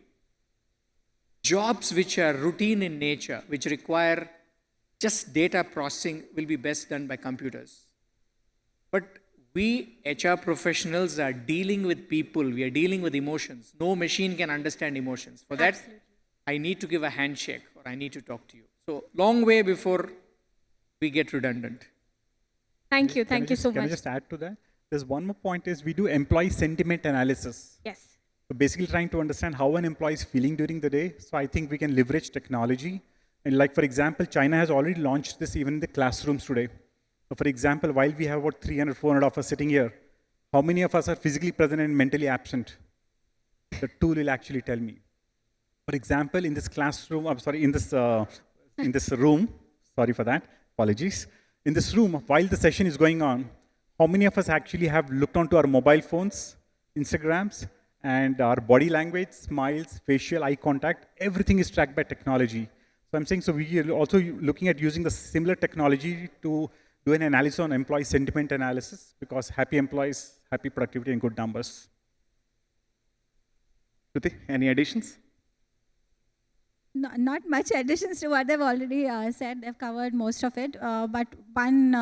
[SPEAKER 6] jobs which are routine in nature, which require just data processing, will be best done by computers. But we HR professionals are dealing with people. We are dealing with emotions. No machine can understand emotions. For that, I need to give a handshake, or I need to talk to you. So long way before we get redundant.
[SPEAKER 7] Thank you so
[SPEAKER 4] Can I
[SPEAKER 7] much.
[SPEAKER 4] just add to that? There's one more point is we do employee sentiment analysis.
[SPEAKER 7] Yes.
[SPEAKER 4] So basically trying to understand how an employee is feeling during the day. So I think we can leverage technology. And like, for example, China has already launched this even in the classrooms today. So for example, while we have about 300, 400 of us sitting here, how many of us are physically present and mentally absent? The tool will actually tell me. For example, in this classroom, in this room, sorry for that, apologies. In this room, while the session is going on, how many of us actually have looked onto our mobile phones, Instagrams, and our body language, smiles, facial, eye contact, everything is tracked by technology. So I'm saying, so we are also looking at using the similar technology to do an analysis on employee sentiment analysis, because happy employees, happy productivity, and good numbers.
[SPEAKER 3] Shruti, any additions?
[SPEAKER 5] Not much additions to what they've already said. They've covered most of it. But one,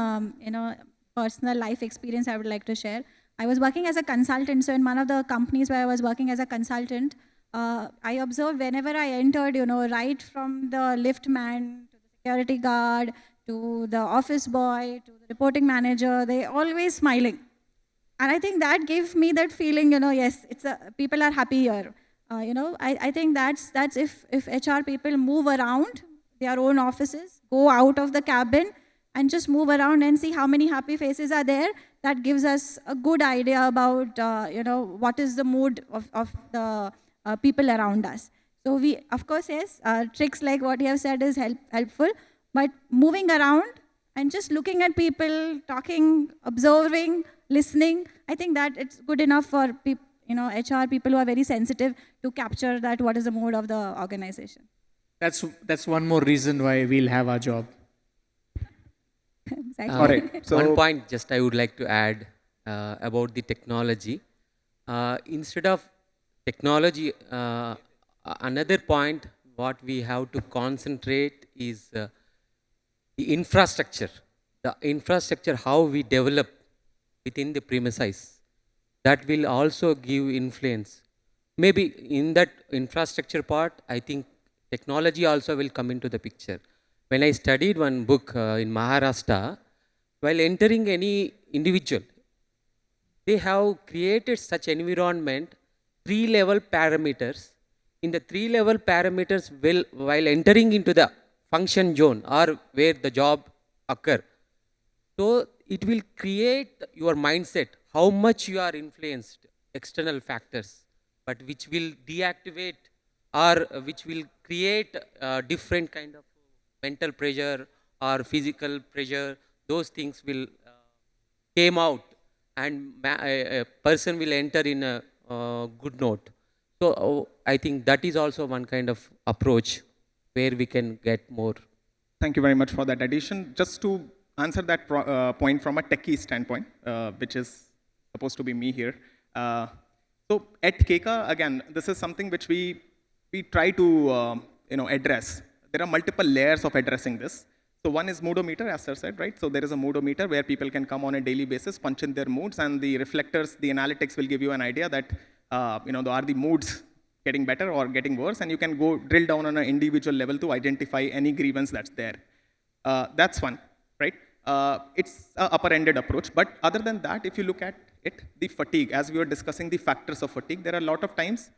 [SPEAKER 5] personal life experience I would like to share. I was working as a consultant. So in one of the companies where I was working as a consultant, I observed whenever I entered, right from the lift man to the security guard to the office boy to the reporting manager, they always smiling. And I think that gave me that feeling, yes, people are happy here. I think that's if HR people move around their own offices, go out of the cabin and just move around and see how many happy faces are there. That gives us a good idea about, what is the mood of the people around us. So we, of course, yes, tricks like what you have said is helpful, but moving around and just looking at people, talking, observing, listening, I think that it's good enough for HR people who are very sensitive to capture that what is the mood of the organization.
[SPEAKER 6] That's one more reason why we'll have our job.
[SPEAKER 5] Exactly.
[SPEAKER 3] All right. So
[SPEAKER 8] One point just I would like to add about the technology. Instead of technology, another point what we have to concentrate is the infrastructure. The infrastructure, how we develop within the premises, that will also give influence. Maybe in that infrastructure part, I think technology also will come into the picture. When I studied one book in Maharashtra, while entering any individual, they have created such environment, 3-level parameters. In the 3-level parameters, while entering into the function zone or where the job occur, so it will create your mindset, how much you are influenced, external factors, but which will deactivate or which will create different kind of mental pressure or physical pressure. Those things will came out and a person will enter in a good note. So I think that is also one kind of approach where we can get more.
[SPEAKER 3] thank you very much for that addition. Just to answer that point from a techie standpoint, which is supposed to be me here. So at Keka, again, this is something which we try to address. There are multiple layers of addressing this. So one is moodometer, as sir said, right? So there is a moodometer where people can come on a daily basis, punch in their moods, and the reflectors, the analytics will give you an idea that are the moods getting better or getting worse, and you can go drill down on an individual level to identify any grievance that's there. That's one, right? It's an upper-ended approach. But other than that, if you look at it, the fatigue, as we were discussing the factors of fatigue, there are a lot of times,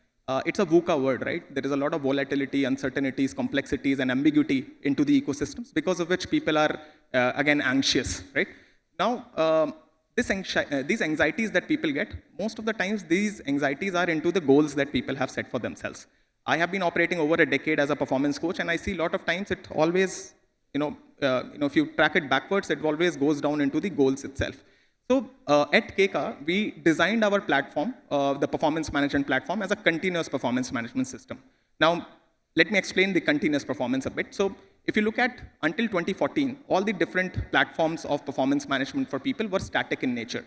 [SPEAKER 3] it's a VUCA word, right? There is a lot of volatility, uncertainties, complexities, and ambiguity into the ecosystems, because of which people are, again, anxious, right? Now, these anxieties that people get, most of the times these anxieties are into the goals that people have set for themselves. I have been operating over a decade as a performance coach, and I see a lot of times it always, if you track it backwards, it always goes down into the goals itself. So at Keka, we designed our platform, the performance management platform, as a continuous performance management system. Now, let me explain the continuous performance a bit. So if you look at until 2014, all the different platforms of performance management for people were static in nature.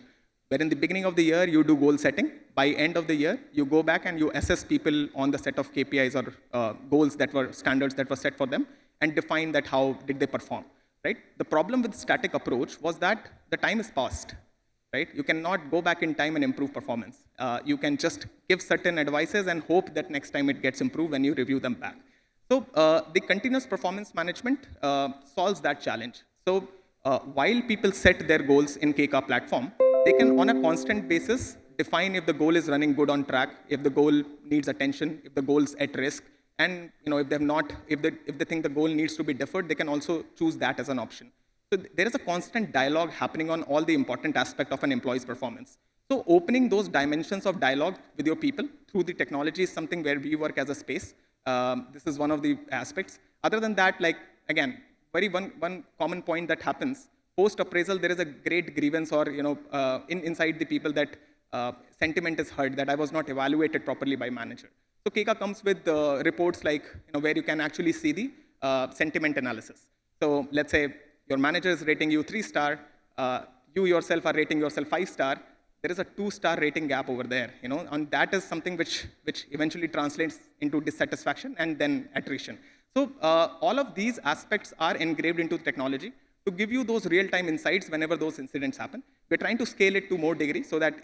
[SPEAKER 3] Where in the beginning of the year, you do goal setting. By end of the year, you go back and you assess people on the set of KPIs or goals that were standards that were set for them and define that how did they perform, right? The problem with static approach was that the time is past, right? You cannot go back in time and improve performance. You can just give certain advices and hope that next time it gets improved when you review them back. So the continuous performance management solves that challenge. So while people set their goals in Keka platform, they can on a constant basis define if the goal is running good on track, if the goal needs attention, if the goal is at risk, and if they think the goal needs to be deferred, they can also choose that as an option. So there is a constant dialogue happening on all the important aspects of an employee's performance. So opening those dimensions of dialogue with your people through the technology is something where we work as a space. This is one of the aspects. Other than that, like, again, one common point that happens, post-appraisal, there is a great grievance or, inside the people that sentiment is hurt, that I was not evaluated properly by manager. So Keka comes with reports like, where you can actually see the sentiment analysis. So let's say your manager is rating you 3-star, you yourself are rating yourself 5-star, there is a 2-star rating gap over there, and that is something which eventually translates into dissatisfaction and then attrition. So all of these aspects are engraved into technology to give you those real-time insights whenever those incidents happen. We're trying to scale it to more degree so that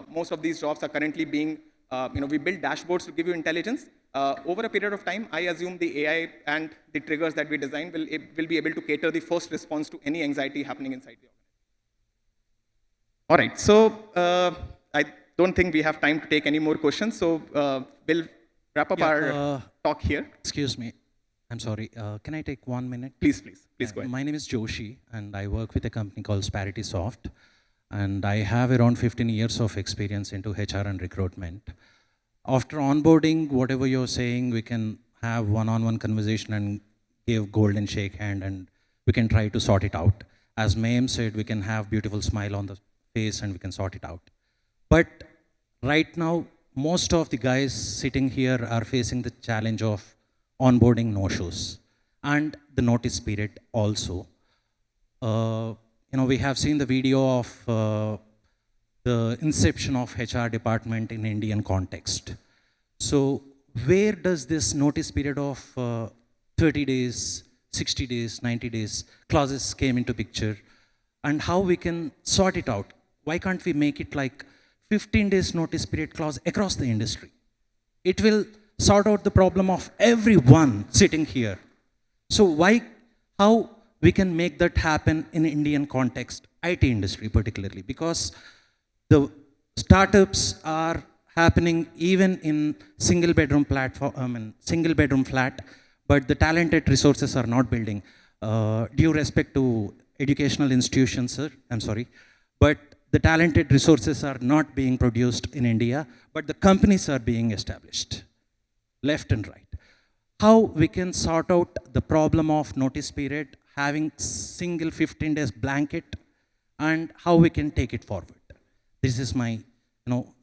[SPEAKER 3] most of these jobs are currently being, we build dashboards to give you intelligence. Over a period of time, I assume the AI and the triggers that we design will be able to cater the first response to any anxiety happening inside the organization. All right, so I don't think we have time to take any more questions, so we'll wrap up our talk here.
[SPEAKER 9] Excuse me, I'm sorry, can I take 1 minute?
[SPEAKER 3] Please go ahead.
[SPEAKER 9] My name is Joshi, and I work with a company called Sparity Soft, and I have around 15 years of experience into HR and recruitment. After onboarding, whatever you're saying, we can have one-on-one conversation and give golden shake hand, and we can try to sort it out. As Mayim said, we can have beautiful smile on the face and we can sort it out. But right now, most of the guys sitting here are facing the challenge of onboarding no-shows and the notice period also. We have seen the video of the inception of HR department in Indian context. So where does this notice period of 30 days, 60 days, 90 days clauses came into picture, and how we can sort it out? Why can't we make it like 15 days notice period clause across the industry? It will sort out the problem of everyone sitting here. So how we can make that happen in Indian context, IT industry particularly, because the startups are happening even in single bedroom flat, but the talented resources are not building. Due respect to educational institutions, sir, I'm sorry, but the talented resources are not being produced in India, but the companies are being established, left and right. How we can sort out the problem of notice period, having single 15 days blanket, and how we can take it forward. This is my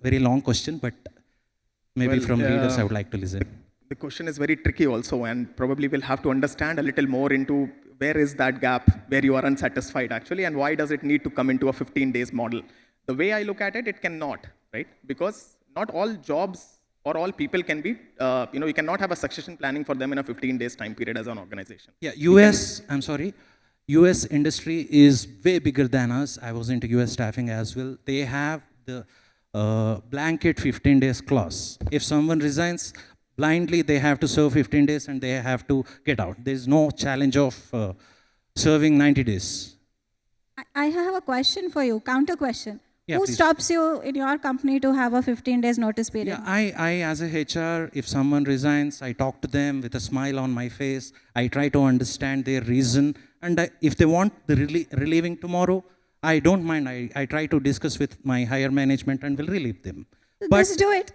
[SPEAKER 9] very long question, but maybe from leaders I would like to listen.
[SPEAKER 3] The question is very tricky also, and probably we'll have to understand a little more into where is that gap, where you are unsatisfied actually, and why does it need to come into a 15 days model. The way I look at it, it cannot, right? Because not all jobs or all people can be, you cannot have a succession planning for them in a 15 days time period as an organization.
[SPEAKER 9] Yeah, US industry is way bigger than us. I was into US staffing as well. They have the blanket 15 days clause. If someone resigns, blindly they have to serve 15 days and they have to get out. There's no challenge of serving 90 days.
[SPEAKER 5] I have a question for you, counter question.
[SPEAKER 9] Yeah,
[SPEAKER 5] Who
[SPEAKER 9] please.
[SPEAKER 5] stops you in your company to have a 15 days notice period?
[SPEAKER 9] Yeah, I as a HR, if someone resigns, I talk to them with a smile on my face. I try to understand their reason. And if they want the relieving tomorrow, I don't mind. I try to discuss with my higher management and will relieve them.
[SPEAKER 5] But just do it.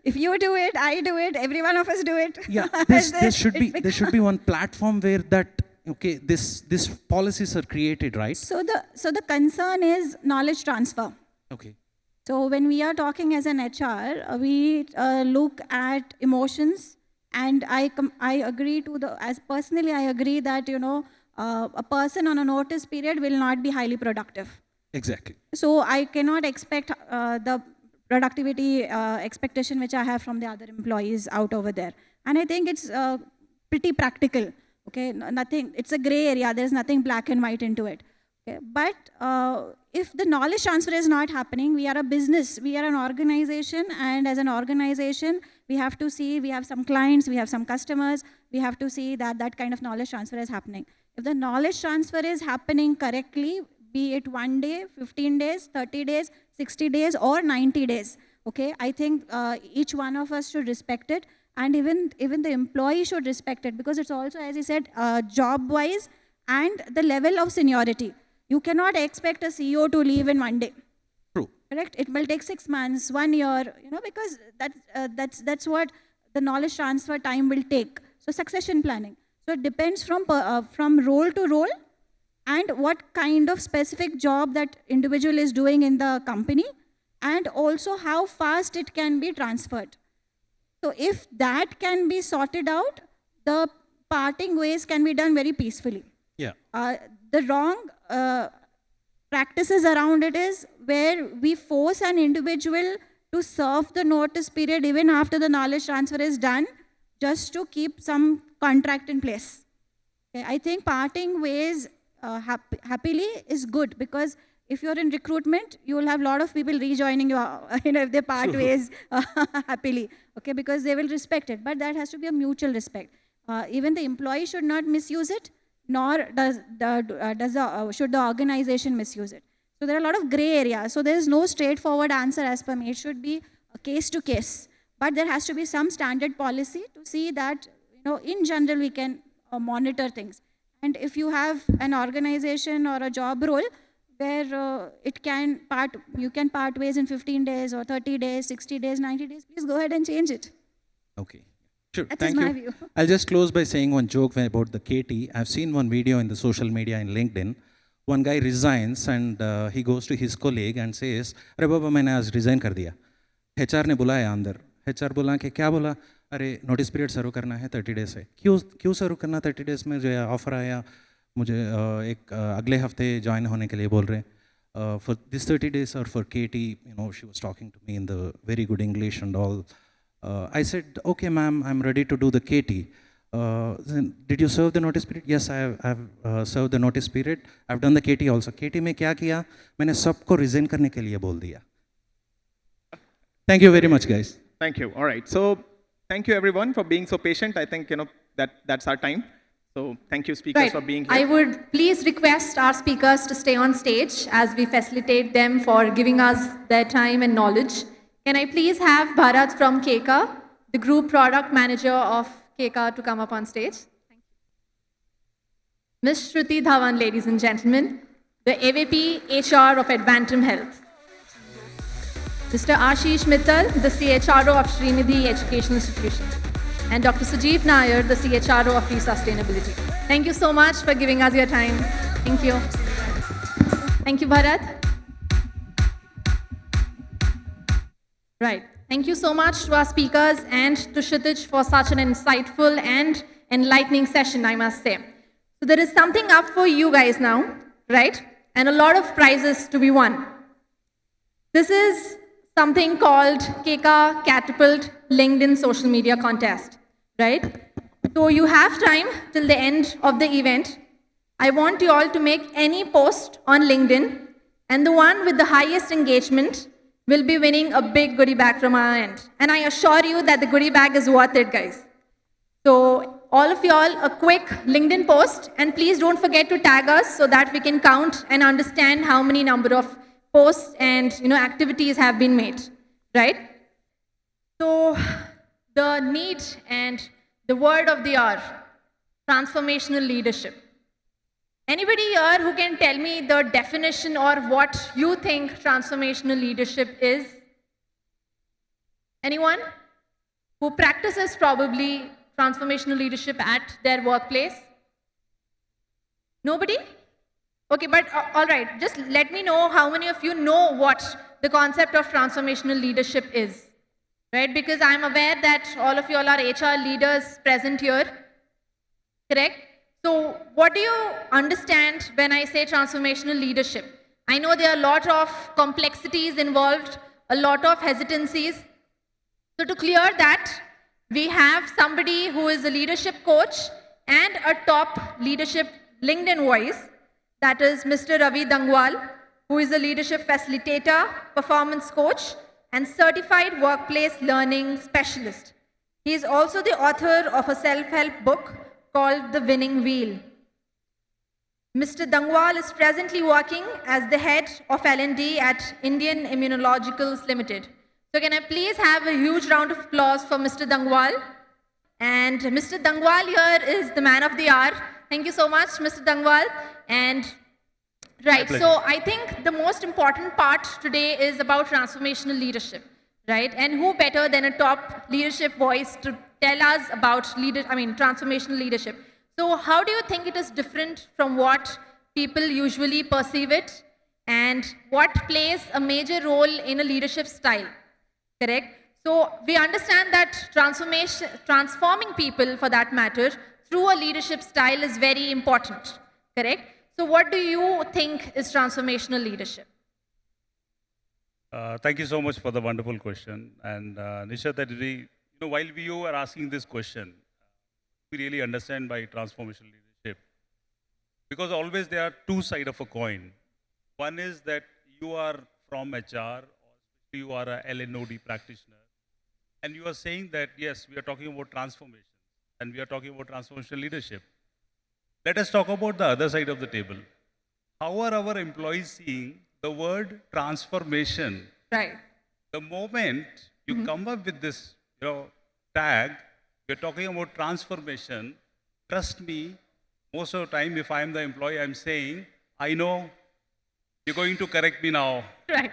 [SPEAKER 5] If you do it, I do it, every one of us do it.
[SPEAKER 9] Yeah, there should be one platform where that, okay, this policies are created, right?
[SPEAKER 5] So the concern is knowledge transfer.
[SPEAKER 9] Okay.
[SPEAKER 5] So when we are talking as an HR, we look at emotions, and I agree personally I agree that a person on a notice period will not be highly productive.
[SPEAKER 9] Exactly.
[SPEAKER 5] So I cannot expect the productivity expectation which I have from the other employees out over there. And I think it's pretty practical. Okay, nothing. It's a gray area. There's nothing black and white into it. Okay? But if the knowledge transfer is not happening, we are a business, we are an organization, and as an organization, we have to see, we have some clients, we have some customers, we have to see that that kind of knowledge transfer is happening. If the knowledge transfer is happening correctly, be it 1 day, 15 days, 30 days, 60 days, or 90 days, okay, I think each one of us should respect it, and even the employee should respect it, because it's also, as you said, job-wise and the level of seniority. You cannot expect a CEO to leave in 1 day.
[SPEAKER 9] True.
[SPEAKER 5] Correct? It will take 6 months, 1 year, because that's what the knowledge transfer time will take. So succession planning. So it depends from role to role, and what kind of specific job that individual is doing in the company, and also how fast it can be transferred. So if that can be sorted out, the parting ways can be done very peacefully.
[SPEAKER 9] Yeah.
[SPEAKER 5] The wrong practices around it is where we force an individual to serve the notice period even after the knowledge transfer is done, just to keep some contract in place. Okay, I think parting ways happily is good, because if you're in recruitment, you will have a lot of people rejoining you, if they part ways happily, okay, because they will respect it. But that has to be a mutual respect. Even the employee should not misuse it, nor should the organization misuse it. So there are a lot of gray areas. So there is no straightforward answer as per me. It should be a case to case. But there has to be some standard policy to see that, in general, we can monitor things. And if you have an organization or a job role where you can part ways in 15 days or 30 days, 60 days, 90 days, please go ahead and change it.
[SPEAKER 9] Okay. Sure.
[SPEAKER 5] That
[SPEAKER 9] Thank
[SPEAKER 5] is my
[SPEAKER 9] you.
[SPEAKER 5] view.
[SPEAKER 9] I'll just close by saying one joke about the KT. I've seen one video in the social media in LinkedIn. One guy resigns and he goes to his colleague and says, "Arey baba, maine aaj resign kar diya." HR ने बुलाया अंदर, HR बुला के क्या बोला, अरे notice period serve करना है 30 डेज है। क्यों सर्व करना 30 डेज में? जो ऑफर आया मुझे एक अगले हफ्ते ज्वाइन होने के लिए बोल रहे हैं फॉर दिस 30 डेज और for KT, you know, she was talking to me in the very good English and all. I said, okay ma'am, I'm ready to do the KT. Then, did you serve the notice period? Yes, I have served the notice period. I've done the KT also. KT में क्या किया? मैंने सबको resign करने के लिए बोल दिया. Thank you very much, guys.
[SPEAKER 3] Thank you. All right. So thank you everyone for being so patient. I think that's our time. So thank you speakers for being here.
[SPEAKER 1] I would please request our speakers to stay on stage as we facilitate them for giving us their time and knowledge. Can I please have Bharat from Keka, the Group Product Manager of Keka, to come up on stage? Thank you. Ms. Shruti Dhawan, ladies and gentlemen, the AVP HR of Advantum Health. Mr. Ashish Mittal, the CHRO of Srinidhi Educational Institution. And Dr. Sajeev Nair, the CHRO of Sustainability. Thank you so much for giving us your time. Thank you. Thank you, Bharat. Right. Thank you so much to our speakers and to Kshitij for such an insightful and enlightening session, I must say. So there is something up for you guys now, right? And a lot of prizes to be won. This is something called Keka Catapult LinkedIn Social Media Contest, right? So you have time till the end of the event. I want you all to make any post on LinkedIn, and the one with the highest engagement will be winning a big goodie bag from our end. And I assure you that the goodie bag is worth it, guys. So all of y'all, a quick LinkedIn post, and please don't forget to tag us so that we can count and understand how many number of posts and activities have been made, right? So the need and the word of the hour, transformational leadership. Anybody here who can tell me the definition or what you think transformational leadership is? Anyone who practices probably transformational leadership at their workplace? Nobody? Okay, but all right, just let me know how many of you know what the concept of transformational leadership is, right? Because I'm aware that all of you all are HR leaders present here, correct? So what do you understand when I say transformational leadership? I know there are a lot of complexities involved, a lot of hesitancies. So to clear that, we have somebody who is a leadership coach and a top leadership LinkedIn voice. That is Mr. Ravi Dangwal, who is a leadership facilitator, performance coach, and certified workplace learning specialist. He is also the author of a self-help book called The Winning Wheel. Mr. Dangwal is presently working as the head of L&D at Indian Immunologicals Limited. So can I please have a huge round of applause for Mr. Dangwal? And Mr. Dangwal here is the man of the hour. Thank you so much, Mr. Dangwal. And right, so I think the most important part today is about transformational leadership, right? And who better than a top leadership voice to tell us about transformational leadership. So how do you think it is different from what people usually perceive it? And what plays a major role in a leadership style, correct? So we understand that transforming people, for that matter, through a leadership style is very important, correct? So what do you think is transformational leadership?
[SPEAKER 10] Thank you so much for the wonderful question. And Nisha, that while we were asking this question, we really understand by transformational leadership. Because always there are two sides of a coin. One is that you are from HR, or you are a LNOD practitioner, and you are saying that, yes, we are talking about transformation, and we are talking about transformational leadership. Let us talk about the other side of the table. How are our employees seeing the word transformation?
[SPEAKER 1] Right.
[SPEAKER 10] The moment you come up with this tag, you're talking about transformation, trust me, most of the time if I'm the employee, I'm saying, I know you're going to correct me now.
[SPEAKER 1] Right,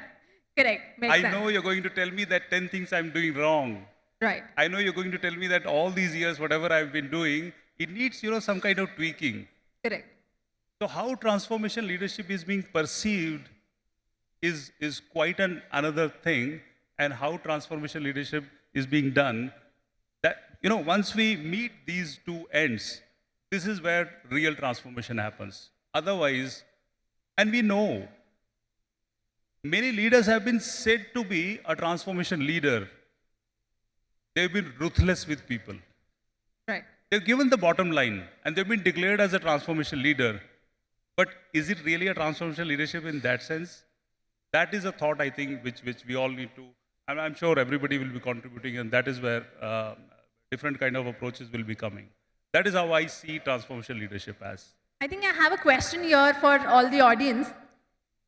[SPEAKER 1] correct, makes sense.
[SPEAKER 10] I know you're going to tell me that 10 things I'm doing wrong.
[SPEAKER 1] Right.
[SPEAKER 10] I know you're going to tell me that all these years, whatever I've been doing, it needs some kind of tweaking.
[SPEAKER 1] Correct.
[SPEAKER 10] So how transformation leadership is being perceived is quite another thing. and how transformation leadership is being done, that, once we meet these two ends, this is where real transformation happens. Otherwise, and we know, many leaders have been said to be a transformation leader. They've been ruthless with people.
[SPEAKER 1] Right.
[SPEAKER 10] They've given the bottom line and they've been declared as a transformation leader. But is it really a transformation leadership in that sense? That is a thought, I think, which we all need to, and I'm sure everybody will be contributing, and that is where different kind of approaches will be coming. That is how I see transformation leadership as.
[SPEAKER 1] I think I have a question here for all the audience.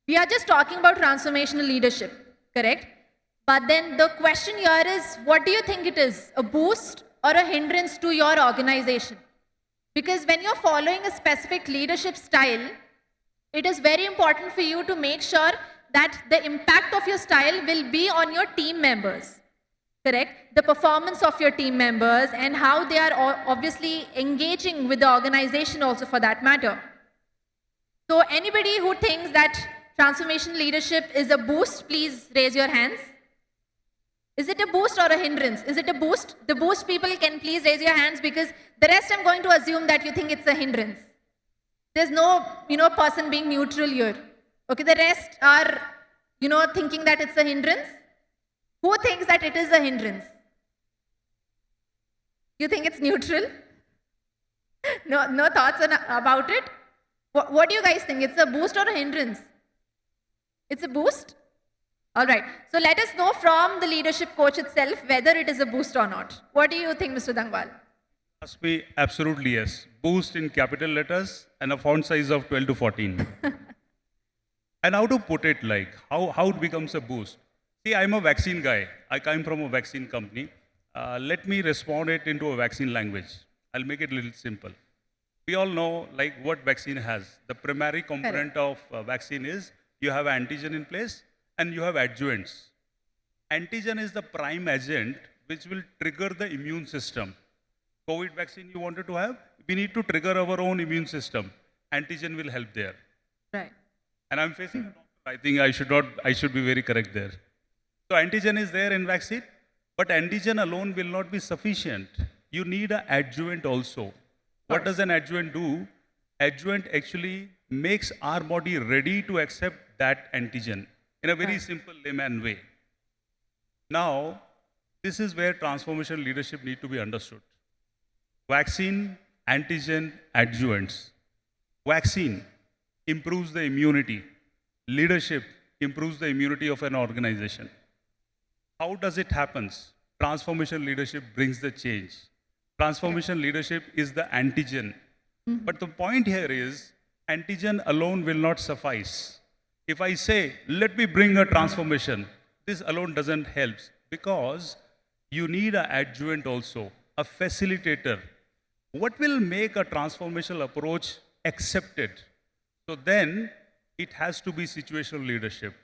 [SPEAKER 1] We are just talking about transformational leadership, correct? But then the question here is, what do you think it is? A boost or a hindrance to your organization? Because when you're following a specific leadership style, it is very important for you to make sure that the impact of your style will be on your team members, correct? The performance of your team members and how they are obviously engaging with the organization also, for that matter. So anybody who thinks that transformation leadership is a boost, please raise your hands. Is it a boost or a hindrance? Is it a boost? The boost people can please raise your hands, because the rest I'm going to assume that you think it's a hindrance. There's no, person being neutral here. Okay, the rest are, thinking that it's a hindrance. Who thinks that it is a hindrance? You think it's neutral? No thoughts about it? What do you guys think? It's a boost or a hindrance? It's a boost? All right. So let us know from the leadership coach itself whether it is a boost or not. What do you think, Mr. Dangwal?
[SPEAKER 10] Must be absolutely yes. Boost in capital letters and a font size of 12 to 14. And how to put it, like, how it becomes a boost? See, I'm a vaccine guy. I come from a vaccine company. Let me respond it into a vaccine language. I'll make it a little simple. We all know, like, what vaccine has. The primary component of vaccine is you have antigen in place and you have adjuvants. Antigen is the prime agent which will trigger the immune system. COVID vaccine you wanted to have, we need to trigger our own immune system. Antigen will help there.
[SPEAKER 1] Right.
[SPEAKER 10] And I'm facing a doctor. I think I should be very correct there. So antigen is there in vaccine, but antigen alone will not be sufficient. You need an adjuvant also. What does an adjuvant do? Adjuvant actually makes our body ready to accept that antigen in a very simple layman way. Now, this is where transformation leadership need to be understood. Vaccine, antigen, adjuvants. Vaccine improves the immunity. Leadership improves the immunity of an organization. How does it happen? Transformation leadership brings the change. Transformation leadership is the antigen. But the point here is, antigen alone will not suffice. If I say, let me bring a transformation, this alone doesn't help, because you need an adjuvant also, a facilitator. What will make a transformational approach accepted? So then, it has to be situational leadership.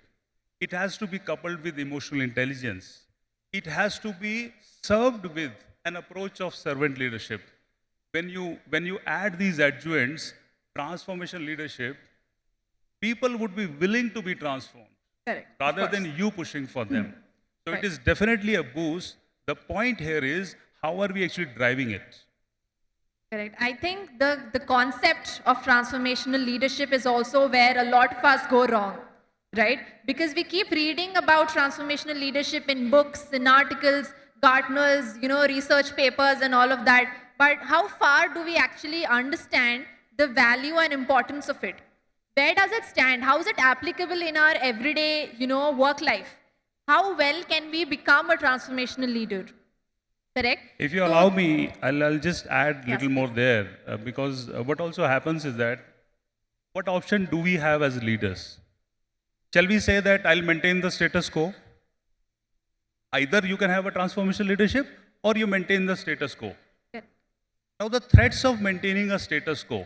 [SPEAKER 10] It has to be coupled with emotional intelligence. It has to be served with an approach of servant leadership. When you add these adjuvants, transformation leadership, people would be willing to be transformed.
[SPEAKER 1] Correct.
[SPEAKER 10] Rather than you pushing for them. So it is definitely a boost. The point here is, how are we actually driving it?
[SPEAKER 1] Correct. I think the concept of transformational leadership is also where a lot of us go wrong, right? Because we keep reading about transformational leadership in books, in articles, Gartner's, research papers and all of that. But how far do we actually understand the value and importance of it? Where does it stand? How is it applicable in our everyday, work life? How well can we become a transformational leader? Correct?
[SPEAKER 10] If you allow me, I'll just add a little more there, because what also happens is that, what option do we have as leaders? Shall we say that I'll maintain the status quo? Either you can have a transformational leadership or you maintain the status quo.
[SPEAKER 1] Yeah.
[SPEAKER 10] Now the threats of maintaining a status quo,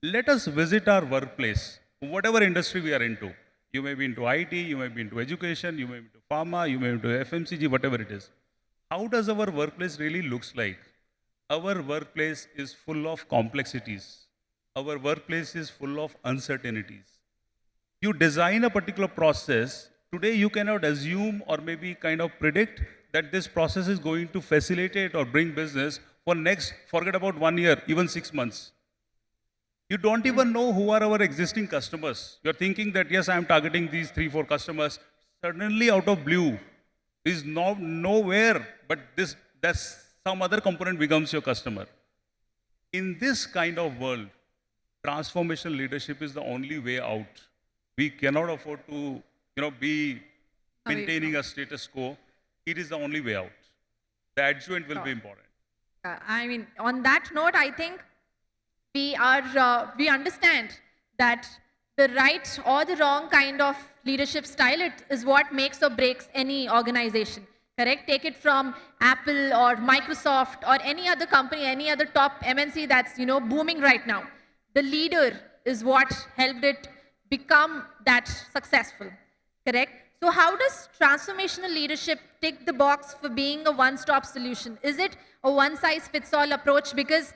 [SPEAKER 10] let us visit our workplace, whatever industry we are into. You may be into IT, you may be into education, you may be into pharma, you may be into FMCG, whatever it is. How does our workplace really looks like? Our workplace is full of complexities. Our workplace is full of uncertainties. You design a particular process today you cannot assume or maybe kind of predict that this process is going to facilitate or bring business for next, forget about 1 year, even 6 months. You don't even know who are our existing customers. You're thinking that, yes, I'm targeting these 3, 4 customers. Suddenly, out of blue, is nowhere, but that's some other component becomes your customer. In this kind of world, transformational leadership is the only way out. We cannot afford to, be maintaining a status quo. It is the only way out. The adjuvant will be important.
[SPEAKER 1] I mean, on that note, I think we understand that the right or the wrong kind of leadership style is what makes or breaks any organization. Correct? Take it from Apple or Microsoft or any other company, any other top MNC that's booming right now. The leader is what helped it become that successful. Correct? So how does transformational leadership tick the box for being a one-stop solution? Is it a one-size-fits-all approach? Because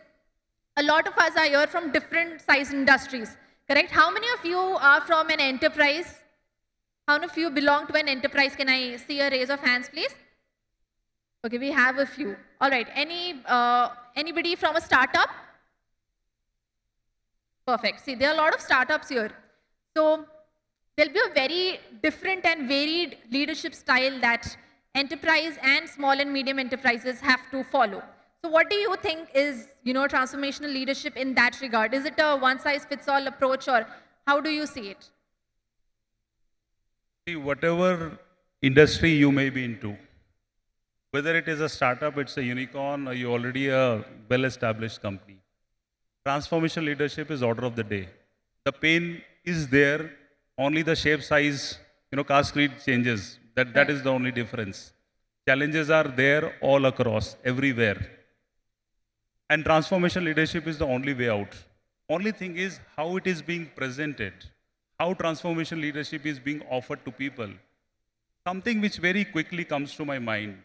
[SPEAKER 1] a lot of us are here from different size industries. Correct? How many of you are from an enterprise? How many of you belong to an enterprise? Can I see a raise of hands, please? Okay, we have a few. All right. Anybody from a startup? Perfect. See, there are a lot of startups here. So there'll be a very different and varied leadership style that enterprise and small and medium enterprises have to follow. So what do you think is, transformational leadership in that regard? Is it a one-size-fits-all approach, or how do you see it?
[SPEAKER 10] See, whatever industry you may be into, whether it is a startup, it's a unicorn, or you're already a well-established company, transformational leadership is order of the day. The pain is there, only the shape, size, cast creed changes. That is the only difference. Challenges are there all across, everywhere. And transformational leadership is the only way out. Only thing is how it is being presented, how transformational leadership is being offered to people. Something which very quickly comes to my mind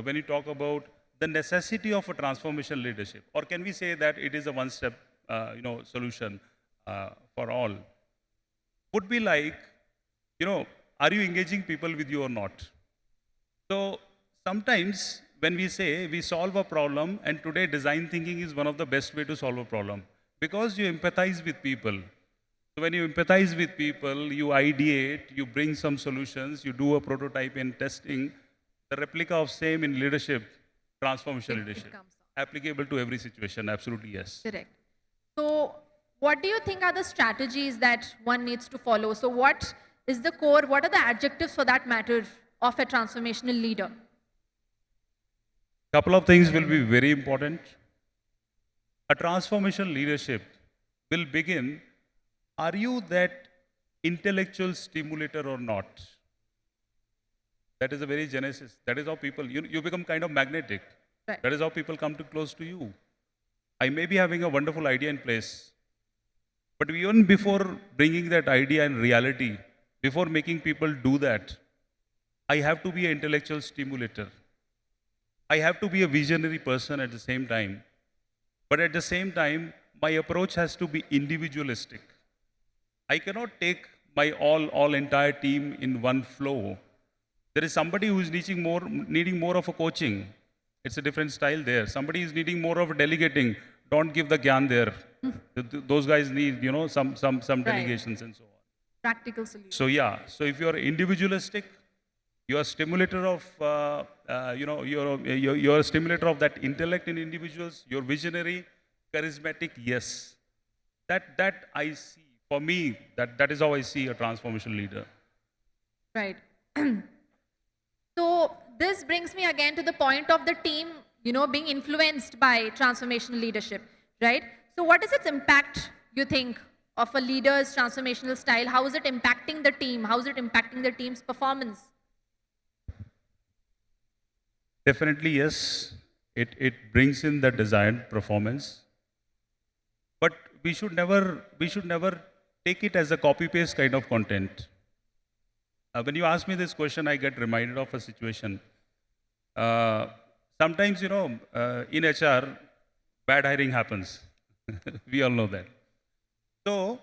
[SPEAKER 10] when you talk about the necessity of a transformational leadership, or can we say that it is a one-step, solution for all, would be like, are you engaging people with you or not? So sometimes when we say we solve a problem, and today design thinking is one of the best way to solve a problem, because you empathize with people. So when you empathize with people, you ideate, you bring some solutions, you do a prototype in testing, the replica of same in leadership, transformational leadership, applicable to every situation, absolutely yes.
[SPEAKER 1] Correct. So what do you think are the strategies that one needs to follow? So what is the core, what are the adjectives for that matter of a transformational leader?
[SPEAKER 10] Couple of things will be very important. A transformational leadership will begin, are you that intellectual stimulator or not? That is the very genesis. That is how people, you become kind of magnetic.
[SPEAKER 1] Right.
[SPEAKER 10] That is how people come too close to you. I may be having a wonderful idea in place, but even before bringing that idea in reality, before making people do that, I have to be an intellectual stimulator. I have to be a visionary person at the same time. But at the same time, my approach has to be individualistic. I cannot take my entire team in one flow. There is somebody who is needing more of a coaching. It's a different style there. Somebody is needing more of a delegating. Don't give the gyan there. Those guys need, some delegations and so on.
[SPEAKER 1] Practical solutions.
[SPEAKER 10] So yeah, so if you're individualistic, you're a stimulator of, you're a stimulator of that intellect in individuals. You're visionary, charismatic, yes. That I see. For me, that is how I see a transformational leader.
[SPEAKER 1] Right. So this brings me again to the point of the team, being influenced by transformational leadership, right? So what is its impact, you think, of a leader's transformational style? How is it impacting the team? How is it impacting the team's performance?
[SPEAKER 10] Definitely, yes. It brings in the desired performance. But we should never take it as a copy-paste kind of content. When you ask me this question, I get reminded of a situation. Sometimes, in HR, bad hiring happens. We all know that. So,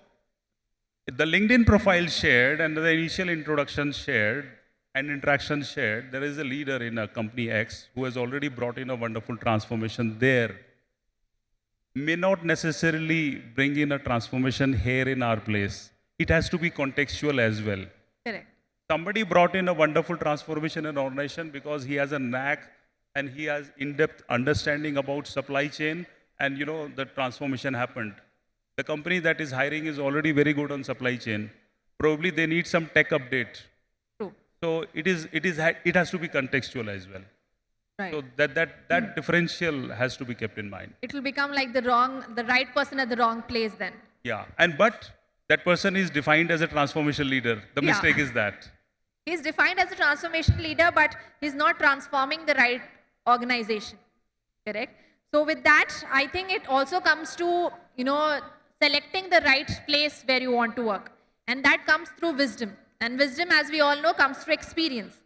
[SPEAKER 10] The LinkedIn profile shared and the initial introduction shared and interaction shared, there is a leader in a company X who has already brought in a wonderful transformation there. May not necessarily bring in a transformation here in our place. It has to be contextual as well.
[SPEAKER 1] Correct.
[SPEAKER 10] Somebody brought in a wonderful transformation in an organization because he has a knack and he has in-depth understanding about supply chain, and the transformation happened. The company that is hiring is already very good on supply chain. Probably they need some tech update.
[SPEAKER 1] True.
[SPEAKER 10] So it has to be contextual as well.
[SPEAKER 1] Right.
[SPEAKER 10] So that differential has to be kept in mind.
[SPEAKER 1] It will become like the right person at the wrong place then.
[SPEAKER 10] Yeah, but that person is defined as a transformation leader. The
[SPEAKER 1] Yeah.
[SPEAKER 10] mistake is that.
[SPEAKER 1] He's defined as a transformation leader, but he's not transforming the right organization. Correct? So with that, I think it also comes to, selecting the right place where you want to work. And that comes through wisdom. And wisdom, as we all know, comes through experience.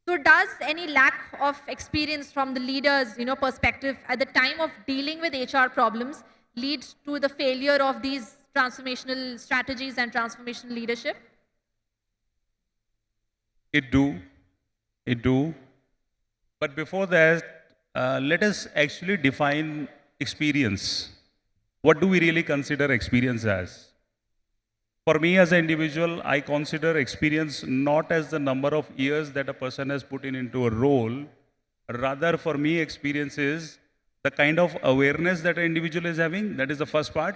[SPEAKER 1] So does any lack of experience from the leader's, perspective at the time of dealing with HR problems lead to the failure of these transformational strategies and transformational leadership?
[SPEAKER 10] It do. But before that, let us actually define experience. What do we really consider experience as? For me as an individual, I consider experience not as the number of years that a person has put into a role. Rather, for me, experience is the kind of awareness that an individual is having. That is the first part.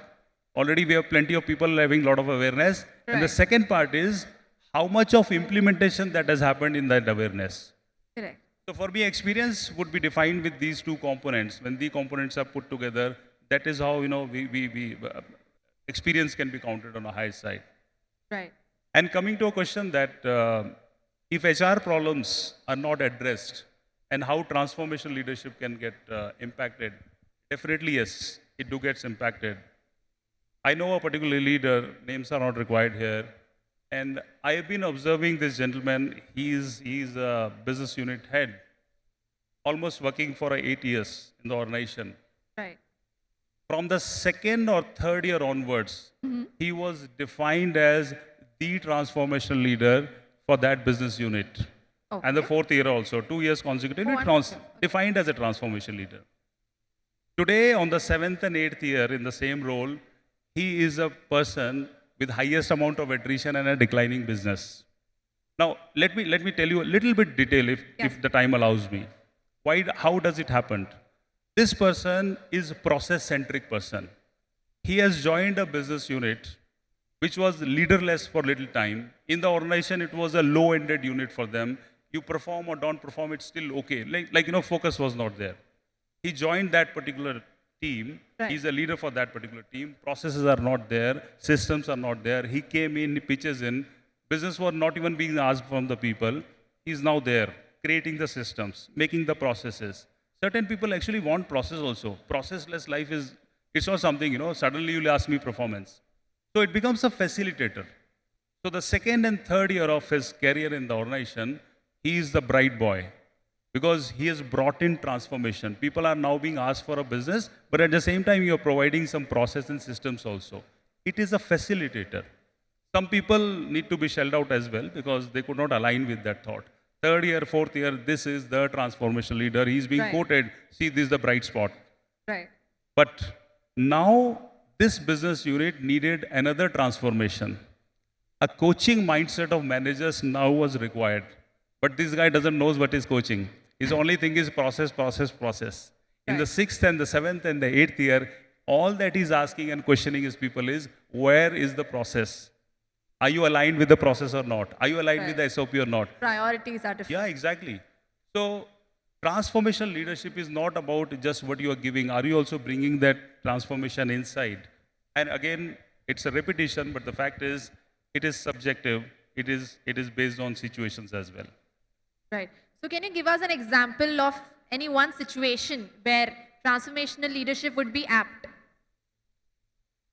[SPEAKER 10] Already we have plenty of people having a lot of awareness.
[SPEAKER 1] Right.
[SPEAKER 10] And the second part is how much of implementation that has happened in that awareness.
[SPEAKER 1] Correct.
[SPEAKER 10] So for me, experience would be defined with these two components. When the components are put together, that is how experience can be counted on a higher side.
[SPEAKER 1] Right.
[SPEAKER 10] And coming to a question that if HR problems are not addressed and how transformation leadership can get impacted, definitely yes, it do gets impacted. I know a particular leader, names are not required here, and I have been observing this gentleman. He's a business unit head, almost working for 8 years in the organization.
[SPEAKER 1] Right.
[SPEAKER 10] From the second or third year onwards, he was defined as the transformational leader for that business unit.
[SPEAKER 1] Okay.
[SPEAKER 10] And the fourth year also, 2 years consecutively,
[SPEAKER 1] Wonderful.
[SPEAKER 10] defined as a transformation leader. Today, on the 7th and 8th year in the same role, he is a person with highest amount of attrition and a declining business. Now, let me tell you a little bit detail if the time allows me. How does it happen? This person is a process-centric person. He has joined a business unit which was leaderless for little time. In the organization, it was a low-ended unit for them. You perform or don't perform, it's still okay. Focus was not there. He joined that particular team.
[SPEAKER 1] Right.
[SPEAKER 10] He's a leader for that particular team. Processes are not there. Systems are not there. He came in, he pitches in. Business was not even being asked from the people. He's now there, creating the systems, making the processes. Certain people actually want process also. Processless life it's not something, suddenly you'll ask me performance. So it becomes a facilitator. So the second and third year of his career in the organization, he is the bright boy because he has brought in transformation. People are now being asked for a business, but at the same time, you're providing some process and systems also. It is a facilitator. Some people need to be shelled out as well because they could not align with that thought. Third year, fourth year, this is the transformation leader. He's being
[SPEAKER 1] Right.
[SPEAKER 10] quoted. See, this is the bright spot.
[SPEAKER 1] Right.
[SPEAKER 10] But now this business unit needed another transformation. A coaching mindset of managers now was required. But this guy doesn't know what is coaching. His only thing is process, process, process. In the
[SPEAKER 1] Right.
[SPEAKER 10] 6th and the 7th and the 8th year, all that he's asking and questioning his people is, where is the process? Are you aligned with the process or not? Are you aligned with the
[SPEAKER 1] Right.
[SPEAKER 10] SOP or not?
[SPEAKER 1] Priorities are different.
[SPEAKER 10] Yeah, exactly. So transformational leadership is not about just what you are giving. Are you also bringing that transformation inside? And again, it's a repetition, but the fact is, it is subjective. It is based on situations as well.
[SPEAKER 1] Right. So can you give us an example of any one situation where transformational leadership would be apt?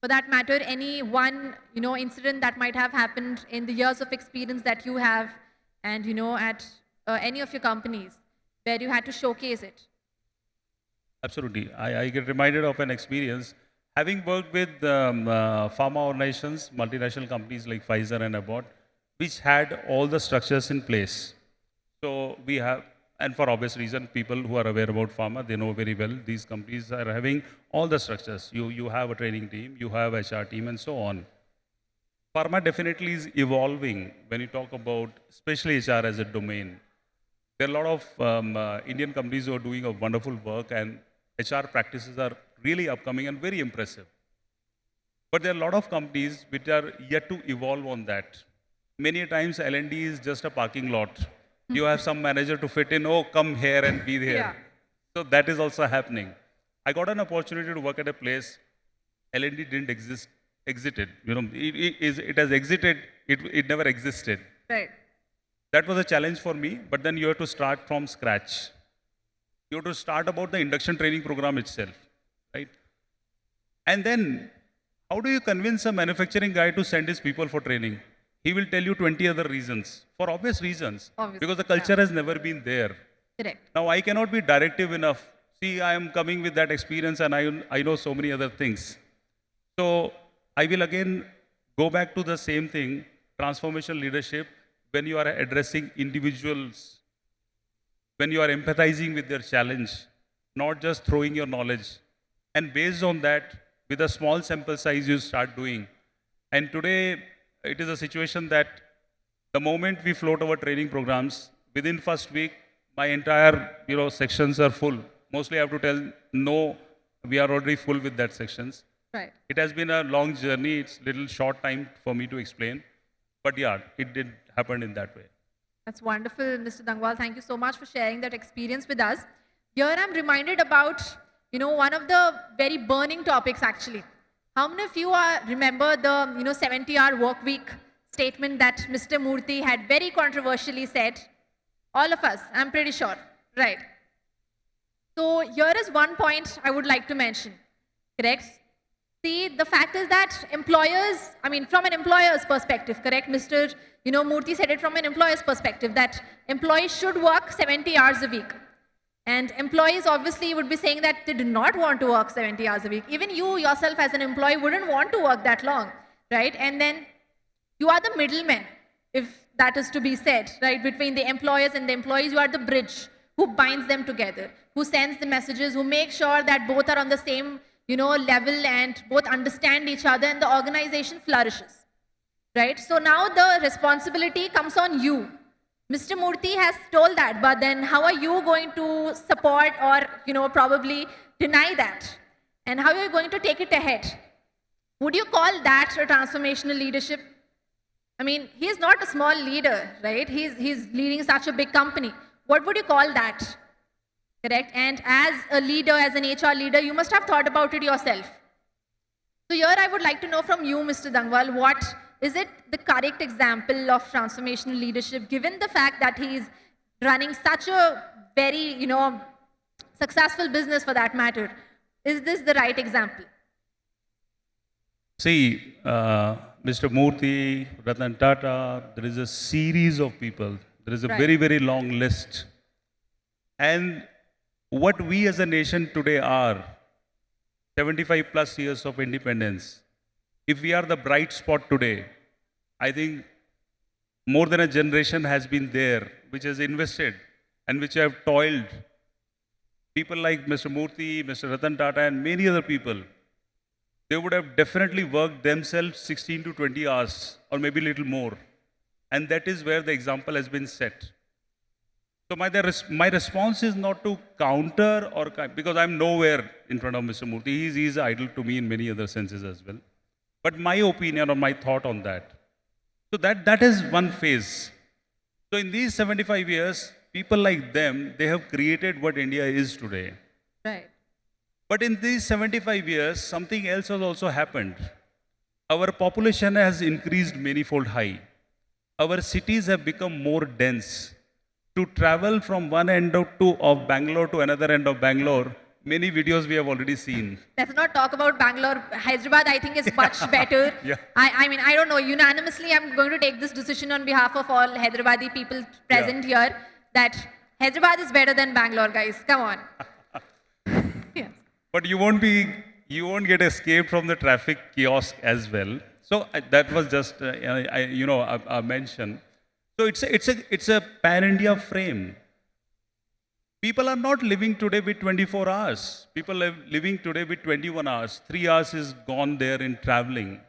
[SPEAKER 1] For that matter, any one, incident that might have happened in the years of experience that you have and, at any of your companies where you had to showcase it.
[SPEAKER 10] Absolutely. I get reminded of an experience having worked with pharma organizations, multinational companies like Pfizer and Abbott, which had all the structures in place. So we have, and for obvious reason, people who are aware about pharma, they know very well, these companies are having all the structures. You have a training team, you have HR team, and so on. Pharma definitely is evolving when you talk about, especially HR as a domain. There are a lot of Indian companies who are doing a wonderful work, and HR practices are really upcoming and very impressive. But there are a lot of companies which are yet to evolve on that. Many times L&D is just a parking lot. You have some manager to fit in, oh, come here and be there.
[SPEAKER 1] Yeah.
[SPEAKER 10] So that is also happening. I got an opportunity to work at a place, L&D didn't exited. You know, it has exited, it never existed.
[SPEAKER 1] Right.
[SPEAKER 10] That was a challenge for me, but then you have to start from scratch. You have to start about the induction training program itself, right? And then, how do you convince a manufacturing guy to send his people for training? He will tell you 20 other reasons, for obvious reasons,
[SPEAKER 1] Obviously,
[SPEAKER 10] because the culture has never been there.
[SPEAKER 1] Correct.
[SPEAKER 10] Now, I cannot be directive enough. See, I am coming with that experience and I know so many other things. So, I will again go back to the same thing, transformational leadership, when you are addressing individuals, when you are empathizing with their challenge, not just throwing your knowledge. And based on that, with a small sample size, you start doing. And today, it is a situation that the moment we float our training programs, within first week, my entire sections are full. Mostly I have to tell, no, we are already full with that sections.
[SPEAKER 1] Right.
[SPEAKER 10] It has been a long journey. It's a little short time for me to explain. But yeah, it did happen in that way.
[SPEAKER 1] That's wonderful, Mr. Dangwal. Thank you so much for sharing that experience with us. Here I'm reminded about, one of the very burning topics actually. How many of you remember the, 70-hour work week statement that Mr. Murthy had very controversially said? All of us, I'm pretty sure, right? So here is one point I would like to mention, correct? See, the fact is that employers, from an employer's perspective, correct? Mr. Murthy said it from an employer's perspective, that employees should work 70 hours a week. And employees obviously would be saying that they do not want to work 70 hours a week. Even you yourself as an employee wouldn't want to work that long, right? And then you are the middleman, if that is to be said, right? Between the employers and the employees, you are the bridge who binds them together, who sends the messages, who makes sure that both are on the same level and both understand each other and the organization flourishes, right? So now the responsibility comes on you. Mr. Murthy has told that, but then how are you going to support or, probably deny that? And how are you going to take it ahead? Would you call that a transformational leadership? He is not a small leader, right? He's leading such a big company. What would you call that? Correct? And as a leader, as an HR leader, you must have thought about it yourself. So here I would like to know from you, Mr. Dangwal, what is it the correct example of transformational leadership, given the fact that he is running such a very, successful business for that matter? Is this the right example?
[SPEAKER 10] See, Mr. Murthy, Ratan Tata, there is a series of people. There is a very, very long list. And what we as a nation today are, 75 plus years of independence, if we are the bright spot today, I think more than a generation has been there, which has invested and which have toiled. People like Mr. Murthy, Mr. Ratan Tata, and many other people, they would have definitely worked themselves 16 to 20 hours, or maybe a little more. And that is where the example has been set. So my response is not to counter or, because I'm nowhere in front of Mr. Murthy. He's idol to me in many other senses as well. But my opinion or my thought on that. So that is one phase. So in these 75 years, people like them, they have created what India is today.
[SPEAKER 1] Right.
[SPEAKER 10] But in these 75 years, something else has also happened. Our population has increased manifold high. Our cities have become more dense. To travel from one end of Bangalore to another end of Bangalore, many videos we have already seen.
[SPEAKER 1] Let's not talk about Bangalore. Hyderabad, I think, is much better.
[SPEAKER 10] Yeah.
[SPEAKER 1] I don't know. Unanimously, I'm going to take this decision on behalf of all Hyderabadi people present here, that Hyderabad is better than Bangalore, guys. Come on.
[SPEAKER 10] But you won't be you won't get escaped from the traffic kiosk as well. So that was just a mention. So it's a pan-India frame. People are not living today with 24 hours. People are living today with 21 hours. 3 hours is gone there in traveling.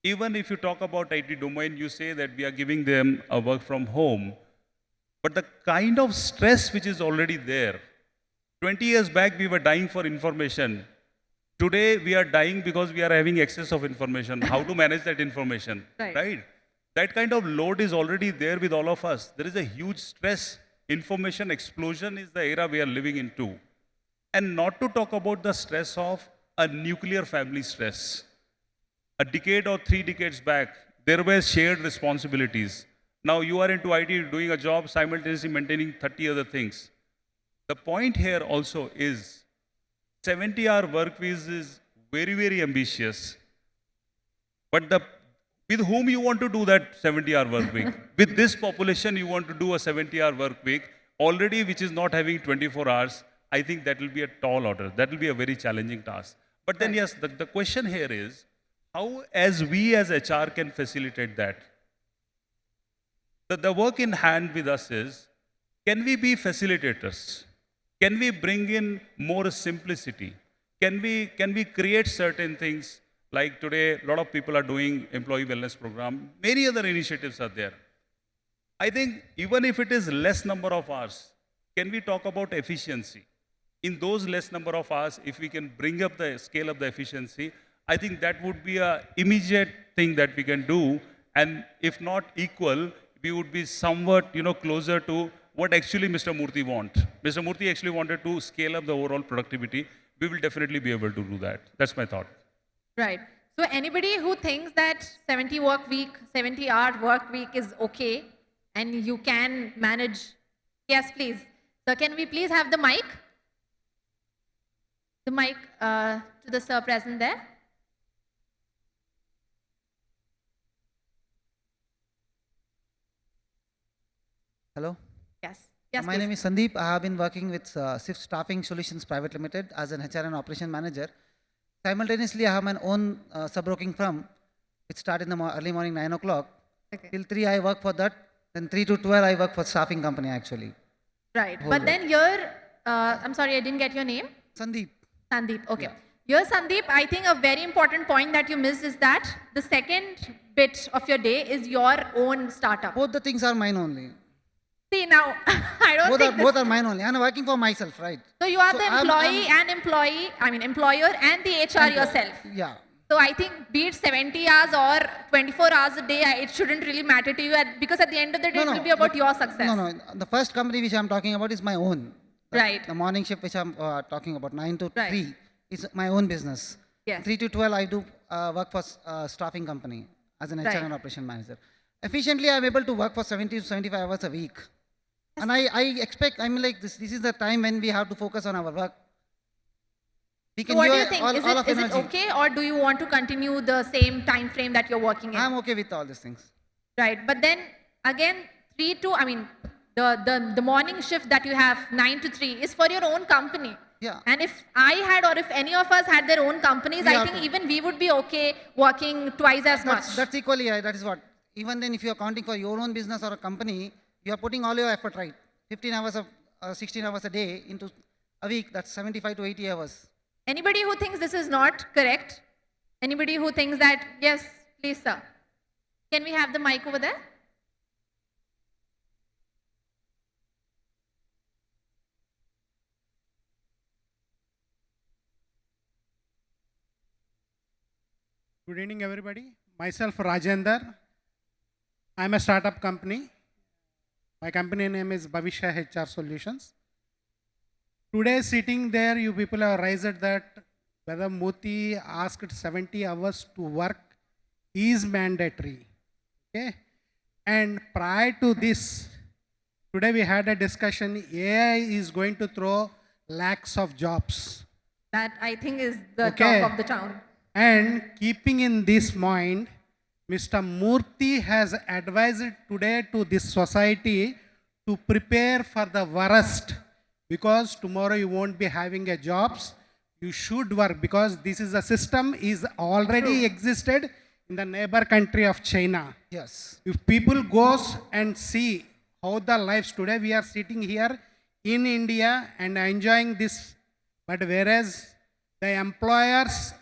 [SPEAKER 10] Even if you talk about IT domain, you say that we are giving them a work from home. But the kind of stress which is already there, 20 years back we were dying for information. Today we are dying because we are having excess of information. How to manage that information, right? That kind of load is already there with all of us. There is a huge stress. Information explosion is the era we are living into. And not to talk about the stress of a nuclear family stress. A decade or 3 decades back, there were shared responsibilities. Now you are into IT, doing a job, simultaneously maintaining 30 other things. The point here also is 70-hour work week is very, very ambitious. But with whom you want to do that 70-hour work week? With this population, you want to do a 70-hour work week, already which is not having 24 hours, I think that will be a tall order. That will be a very challenging task. But then yes, the question here is, how as we as HR can facilitate that? The work in hand with us is, can we be facilitators? Can we bring in more simplicity? Can we create certain things? Like today, a lot of people are doing employee wellness program. Many other initiatives are there. I think even if it is less number of hours, can we talk about efficiency? In those less number of hours, if we can bring up the scale of the efficiency, I think that would be an immediate thing that we can do. And if not equal, we would be somewhat closer to what actually Mr. Murthy want. Mr. Murthy actually wanted to scale up the overall productivity. We will definitely be able to do that. That's my thought.
[SPEAKER 1] Right. So anybody who thinks that 70-hour work week is okay and you can manage, yes, please. So can we please have the mic? The mic to the sir present there.
[SPEAKER 11] Hello.
[SPEAKER 1] Yes. Yes,
[SPEAKER 11] My
[SPEAKER 1] please.
[SPEAKER 11] name is Sandeep. I have been working with SIFT Staffing Solutions Private Limited as an HR and Operation Manager. Simultaneously, I have my own sub-broking firm. It started in the early morning, 9 o'clock.
[SPEAKER 1] Okay.
[SPEAKER 11] Till 3, I work for that. Then 3 to 12, I work for staffing company, actually.
[SPEAKER 1] Right.
[SPEAKER 11] Hold
[SPEAKER 1] But
[SPEAKER 11] on.
[SPEAKER 1] then here, I'm sorry, I didn't get your name.
[SPEAKER 11] Sandeep.
[SPEAKER 1] Sandeep, okay.
[SPEAKER 11] Yeah.
[SPEAKER 1] Here, Sandeep, I think a very important point that you missed is that the second bit of your day is your own startup.
[SPEAKER 11] Both the things are mine only.
[SPEAKER 1] See, now, I don't think
[SPEAKER 11] Both are mine only. I'm working for myself, right?
[SPEAKER 1] So you are
[SPEAKER 11] So
[SPEAKER 1] the employer and the HR yourself.
[SPEAKER 11] Yeah.
[SPEAKER 1] So I think be it 70 hours or 24 hours a day, it shouldn't really matter to you because at the end of the day, it will be about your success.
[SPEAKER 11] No. The first company which I'm talking about is my own.
[SPEAKER 1] Right.
[SPEAKER 11] The morning shift which I'm talking about, 9 to
[SPEAKER 1] Right.
[SPEAKER 11] 3, is my own business.
[SPEAKER 1] Yes.
[SPEAKER 11] 3 to 12, I do work for staffing company as an HR
[SPEAKER 1] Right.
[SPEAKER 11] and operation manager. Efficiently, I'm able to work for 70 to 75 hours a week. And I expect, this is the time when we have to focus on our work. We
[SPEAKER 1] So
[SPEAKER 11] can
[SPEAKER 1] what do
[SPEAKER 11] give
[SPEAKER 1] you think?
[SPEAKER 11] all of
[SPEAKER 1] Is it
[SPEAKER 11] energy.
[SPEAKER 1] okay or do you want to continue the same time frame that you're working in?
[SPEAKER 11] I'm okay with all these things.
[SPEAKER 1] Right. But then again, the morning shift that you have 9 to 3 is for your own company.
[SPEAKER 11] Yeah.
[SPEAKER 1] And if I had or if any of us had their own companies,
[SPEAKER 11] We
[SPEAKER 1] I
[SPEAKER 11] have
[SPEAKER 1] think
[SPEAKER 11] to.
[SPEAKER 1] even we would be okay working twice as much.
[SPEAKER 11] That's equally, that is what. Even then, if you're counting for your own business or a company, you are putting all your effort, right? 15 hours of 16 hours a day into a week, that's 75 to 80 hours.
[SPEAKER 1] Anybody who thinks this is not correct? Anybody who thinks that, yes, please, sir. Can we have the mic over there?
[SPEAKER 12] Good evening, everybody. Myself, Rajender. I'm a startup company. My company name is Bhavishya HR Solutions. Today, sitting there, you people have raised that whether Moti asked 70 hours to work is mandatory. Okay? And prior to this, today we had a discussion, AI is going to throw lakhs of jobs.
[SPEAKER 1] That I think is the
[SPEAKER 12] Okay.
[SPEAKER 1] talk of the town.
[SPEAKER 12] And keeping in this mind, Mr. Murthy has advised today to this society to prepare for the worst, because tomorrow you won't be having a jobs. You should work because this is a system is already existed in the neighbor country of China.
[SPEAKER 11] Yes.
[SPEAKER 12] If people goes and see how the lives today, we are sitting here in India and enjoying this, but whereas the employers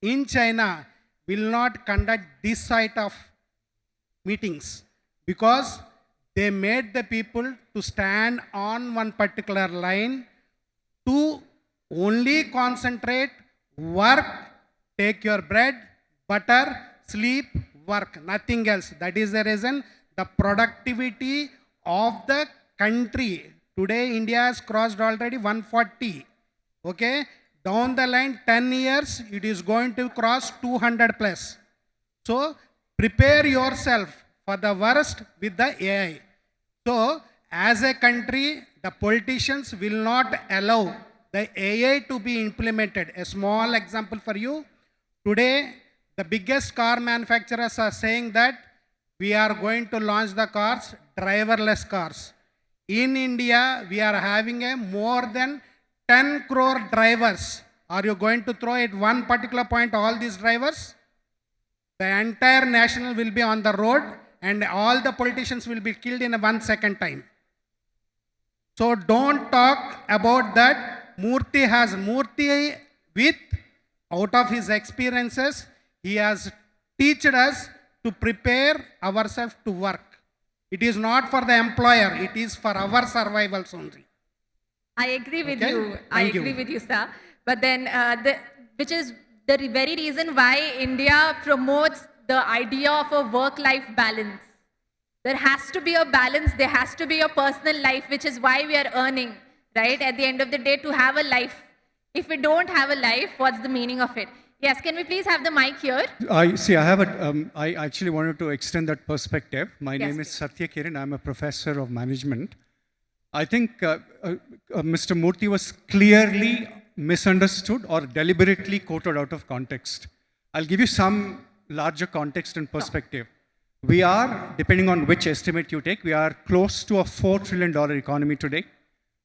[SPEAKER 12] in China will not conduct this sort of meetings because they made the people to stand on one particular line to only concentrate, work, take your bread, butter, sleep, work, nothing else. That is the reason the productivity of the country. Today, India has crossed already 140. Okay? Down the line, 10 years, it is going to cross 200 plus. So, prepare yourself for the worst with the AI. So, as a country, the politicians will not allow the AI to be implemented. A small example for you. Today, the biggest car manufacturers are saying that we are going to launch the cars, driverless cars. In India, we are having a more than 10 crore drivers. Are you going to throw at one particular point all these drivers? The entire national will be on the road and all the politicians will be killed in a 1 second time. So don't talk about that. Murthy with, out of his experiences, he has taught us to prepare ourselves to work. It is not for the employer, it is for our survivals only.
[SPEAKER 1] I agree with
[SPEAKER 12] Okay?
[SPEAKER 1] you.
[SPEAKER 12] Thank you.
[SPEAKER 1] Agree with you, sir. But then, which is the very reason why India promotes the idea of a work-life balance. There has to be a balance. There has to be a personal life, which is why we are earning, right? At the end of the day, to have a life. If we don't have a life, what's the meaning of it? Yes, can we please have the mic here?
[SPEAKER 13] I actually wanted to extend that perspective. My
[SPEAKER 1] Yes,
[SPEAKER 13] name is Satya Kiran. I'm a professor of management. I think Mr. Murthy was clearly misunderstood or deliberately quoted out of context. I'll give you some larger context and perspective. We are, depending on which estimate you take, we are close to a $4 trillion economy today.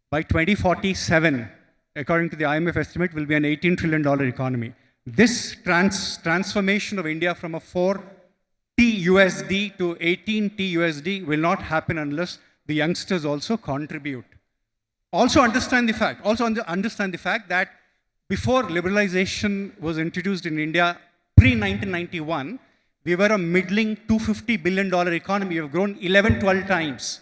[SPEAKER 13] By 2047, according to the IMF estimate, will be an $18 trillion economy. This transformation of India from a 4 TUSD to 18 TUSD will not happen unless the youngsters also contribute. Also understand the fact that before liberalization was introduced in India, pre-1991, we were a middling $250 billion economy. We have grown 11, 12 times.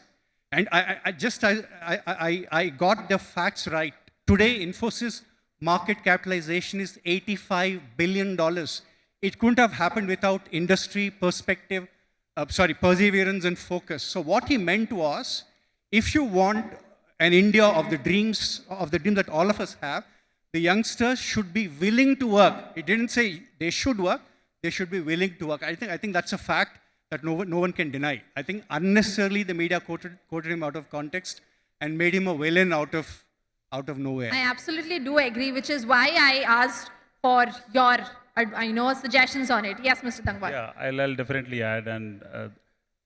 [SPEAKER 13] And I got the facts right. Today, Infosys market capitalization is $85 billion. It couldn't have happened without industry perspective, perseverance and focus. So what he meant was, if you want an India of the dreams that all of us have, the youngsters should be willing to work. It didn't say they should work, they should be willing to work. I think that's a fact that no one can deny. I think unnecessarily the media quoted him out of context and made him a villain out of nowhere.
[SPEAKER 1] I absolutely do agree, which is why I asked for your, suggestions on it. Yes, Mr. Tangwal.
[SPEAKER 10] Yeah, I'll definitely add. And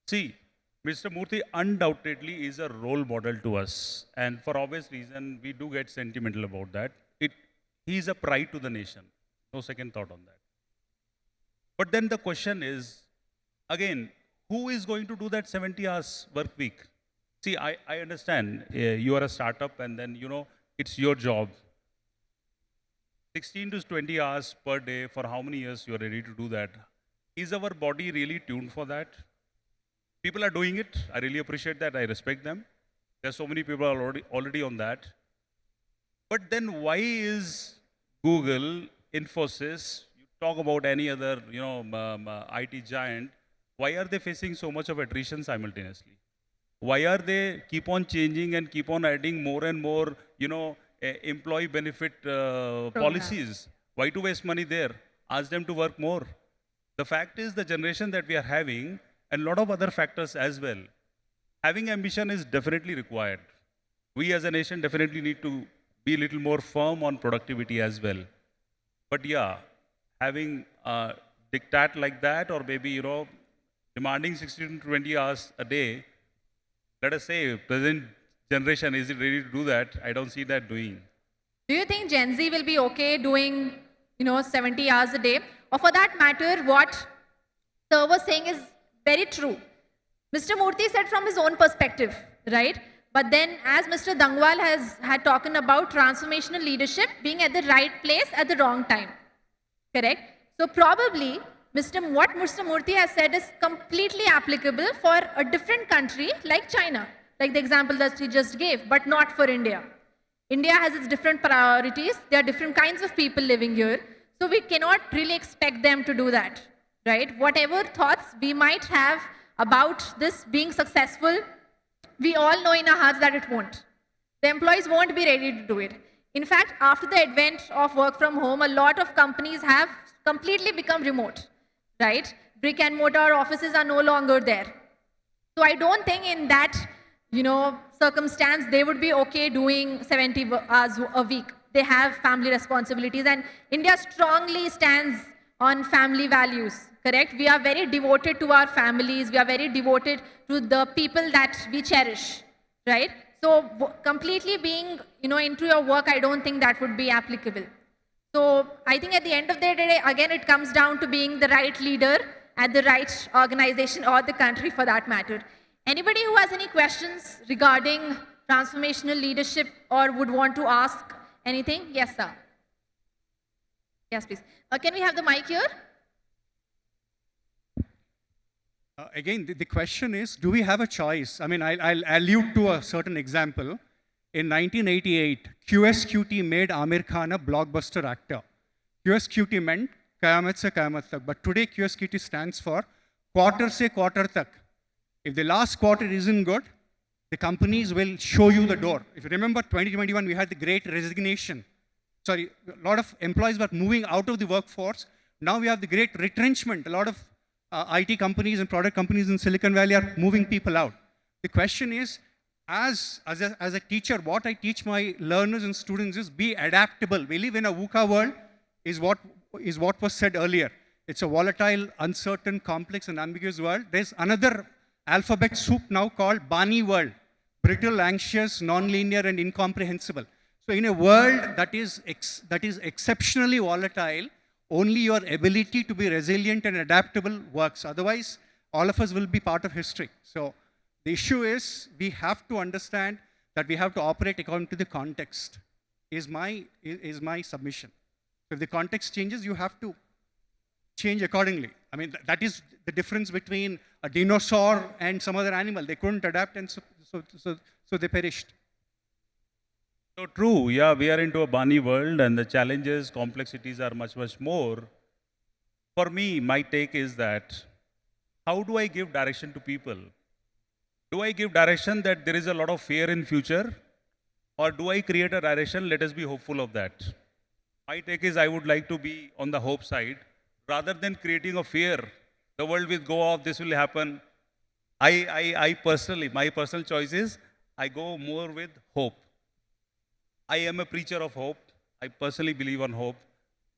[SPEAKER 10] see, Mr. Murthy undoubtedly is a role model to us. And for obvious reason, we do get sentimental about that. He is a pride to the nation. No second thought on that. But then the question is, again, who is going to do that 70 hours work week? See, I understand you are a startup and then, it's your job. 16 to 20 hours per day, for how many years you are ready to do that? Is our body really tuned for that? People are doing it. I really appreciate that. I respect them. There are so many people already on that. But then why is Google, Infosys, you talk about any other, IT giant, why are they facing so much of attrition simultaneously? Why are they keep on changing and keep on adding more and more, employee benefit policies? Why to waste money there? Ask them to work more. The fact is the generation that we are having and a lot of other factors as well. Having ambition is definitely required. We as a nation definitely need to be a little more firm on productivity as well. But yeah, having a diktat like that or maybe, demanding 16 to 20 hours a day, let us say, present generation, is it ready to do that? I don't see that doing.
[SPEAKER 1] Do you think Gen Z will be okay doing, 70 hours a day? Or for that matter, what Sir was saying is very true. Mr. Murthy said from his own perspective, right? But then as Mr. Dangwal had talked about transformational leadership being at the right place at the wrong time, correct? So probably what Mr. Murthy has said is completely applicable for a different country like China, like the example that he just gave, but not for India. India has its different priorities. There are different kinds of people living here. So we cannot really expect them to do that, right? Whatever thoughts we might have about this being successful, we all know in our hearts that it won't. The employees won't be ready to do it. In fact, after the advent of work from home, a lot of companies have completely become remote, right? Brick and mortar offices are no longer there. So I don't think in that, circumstance, they would be okay doing 70 hours a week. They have family responsibilities, and India strongly stands on family values, correct? We are very devoted to our families. We are very devoted to the people that we cherish, right? So completely being, into your work, I don't think that would be applicable. So I think at the end of the day, again, it comes down to being the right leader at the right organization or the country for that matter. Anybody who has any questions regarding transformational leadership or would want to ask anything? Yes, sir. Yes, please. Can we have the mic here?
[SPEAKER 13] Again, the question is, do we have a choice? I mean, I'll allude to a certain example. In 1988, QSQT made Amir Khan a blockbuster actor. QSQT meant Qayamat se Qayamat tak. But today, QSQT stands for Quarter se Quarter tak. If the last quarter isn't good, the companies will show you the door. If you remember 2021, we had the great resignation. Sorry, a lot of employees were moving out of the workforce. Now we have the great retrenchment. A lot of IT companies and product companies in Silicon Valley are moving people out. The question is, as a teacher, what I teach my learners and students is be adaptable. We live in a VUCA world, is what was said earlier. It's a volatile, uncertain, complex, and ambiguous world. There's another alphabet soup now called Bani world. Brittle, anxious, non-linear, and incomprehensible. So in a world that is exceptionally volatile, only your ability to be resilient and adaptable works. Otherwise, all of us will be part of history. So the issue is we have to understand that we have to operate according to the context, is my submission. So if the context changes, you have to change accordingly. I mean, that is the difference between a dinosaur and some other animal. They couldn't adapt, and so they perished.
[SPEAKER 10] So true, yeah, we are into a Bani world and the challenges, complexities are much, much more. For me, my take is that, how do I give direction to people? Do I give direction that there is a lot of fear in future? Or do I create a direction, let us be hopeful of that? My take is I would like to be on the hope side, rather than creating a fear. The world will go off, this will happen. I personally, my personal choice is, I go more with hope. I am a preacher of hope. I personally believe on hope.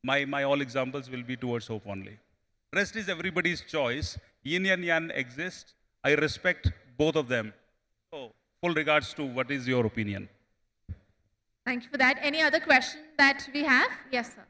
[SPEAKER 10] My all examples will be towards hope only. Rest is everybody's choice. Yin and yang exist. I respect both of them. So, full regards to what is your opinion.
[SPEAKER 1] Thank you for that. Any other question that we have? Yes, sir.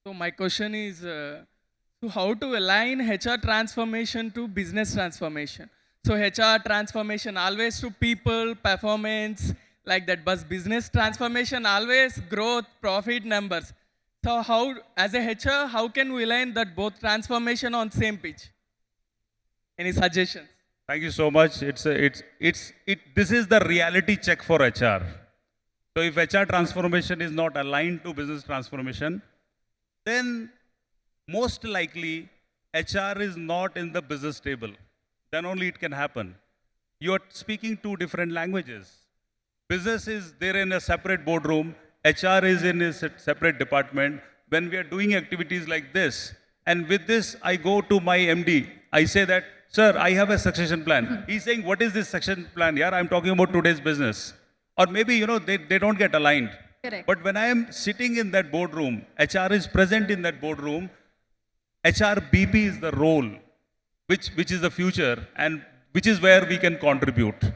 [SPEAKER 14] So my question is, so how to align HR transformation to business transformation? So HR transformation always to people, performance, like that, but business transformation always growth, profit numbers. So how, as a HR, how can we align that both transformation on same page? Any suggestions?
[SPEAKER 10] Thank you so much. This is the reality check for HR. So if HR transformation is not aligned to business transformation, then most likely HR is not in the business table. Then only it can happen. You are speaking two different languages. Business is there in a separate boardroom. HR is in a separate department. When we are doing activities like this, and with this I go to my MD, I say that, sir, I have a succession plan. He's saying, what is this succession plan? Yeah, I'm talking about today's business. Or maybe, they don't get aligned.
[SPEAKER 1] Correct.
[SPEAKER 10] But when I am sitting in that boardroom, HR is present in that boardroom, HRBP is the role, which is the future and which is where we can contribute.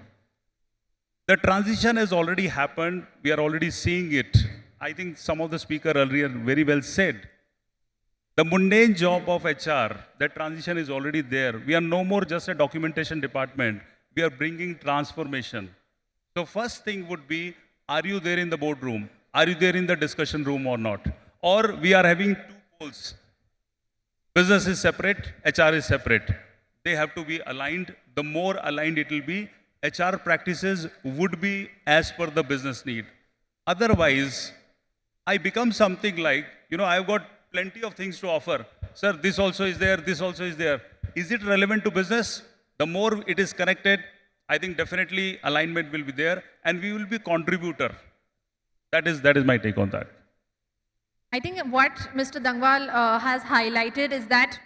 [SPEAKER 10] The transition has already happened. We are already seeing it. I think some of the speaker earlier very well said. The mundane job of HR, that transition is already there. We are no more just a documentation department. We are bringing transformation. So first thing would be, are you there in the boardroom? Are you there in the discussion room or not? Or we are having two poles. Business is separate, HR is separate. They have to be aligned. The more aligned it will be, HR practices would be as per the business need. Otherwise, I become something like, I've got plenty of things to offer. Sir, this also is there, this also is there. Is it relevant to business? The more it is connected, I think definitely alignment will be there and we will be contributor. That is my take on that.
[SPEAKER 1] I think what Mr. Dangwal has highlighted is that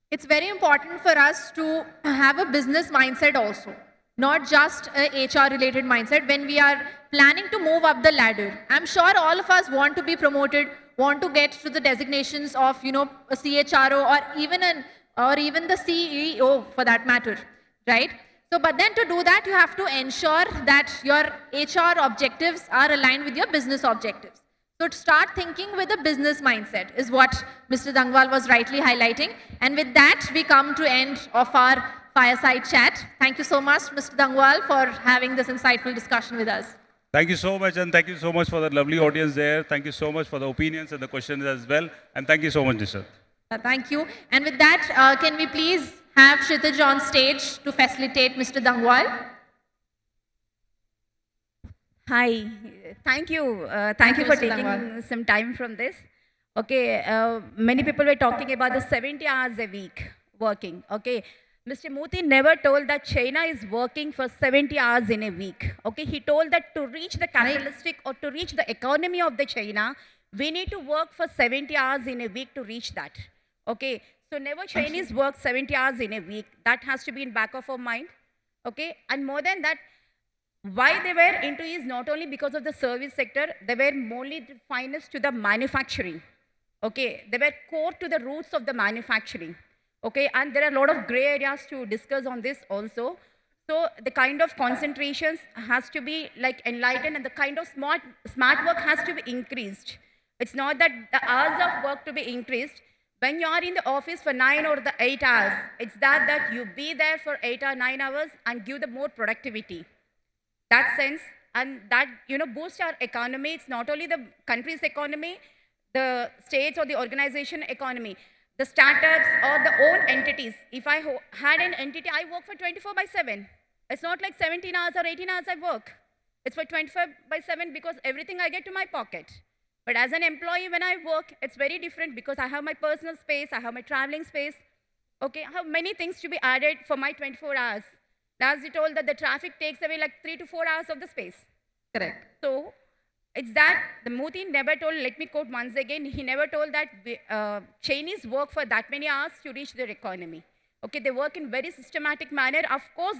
[SPEAKER 1] it's very important for us to have a business mindset also, not just a HR related mindset when we are planning to move up the ladder. I'm sure all of us want to be promoted, want to get to the designations of, a CHRO or even the CEO for that matter, right? So, but then to do that, you have to ensure that your HR objectives are aligned with your business objectives. So to start thinking with a business mindset is what Mr. Dangwal was rightly highlighting. And with that, we come to end of our fireside chat. Thank you so much, Mr. Dangwal, for having this insightful discussion with us.
[SPEAKER 10] Thank you so much, and thank you so much for the lovely audience there. Thank you so much for the opinions and the questions as well. And thank you so much, Nishat.
[SPEAKER 1] Thank you. And with that, can we please have Kshitij on stage to facilitate Mr. Dangwal?
[SPEAKER 15] Hi, thank you. Thank you for
[SPEAKER 1] Mr.
[SPEAKER 15] taking
[SPEAKER 1] Dangwal.
[SPEAKER 15] some time from this. Okay, many people were talking about the 70 hours a week working. Okay, Mr. Moti never told that China is working for 70 hours in a week. Okay, he told that to reach the capitalistic or to reach the economy of the China, we need to work for 70 hours in a week to reach that. Okay, so never Chinese work 70 hours in a week. That has to be in back of our mind. Okay, and more than that, why they were into is not only because of the service sector, they were mainly the finest to the manufacturing. Okay, they were core to the roots of the manufacturing. Okay, and there are a lot of gray areas to discuss on this also. So the kind of concentrations has to be like enlightened and the kind of smart work has to be increased. It's not that the hours of work to be increased. When you are in the office for 9 or the 8 hours, it's that you be there for 8 or 9 hours and give the more productivity. That sense, and that, boost our economy. It's not only the country's economy, the states or the organization economy, the startups or the own entities. If I had an entity, I work for 24/7. It's not like 17 hours or 18 hours I work. It's for 24/7 because everything I get to my pocket. But as an employee, when I work, it's very different because I have my personal space, I have my traveling space. Okay, I have many things to be added for my 24 hours. As you told that the traffic takes away like 3 to 4 hours of the space.
[SPEAKER 1] Correct.
[SPEAKER 15] So it's that the Moti never told, let me quote once again, he never told that Chinese work for that many hours to reach their economy. Okay, they work in very systematic manner. Of course,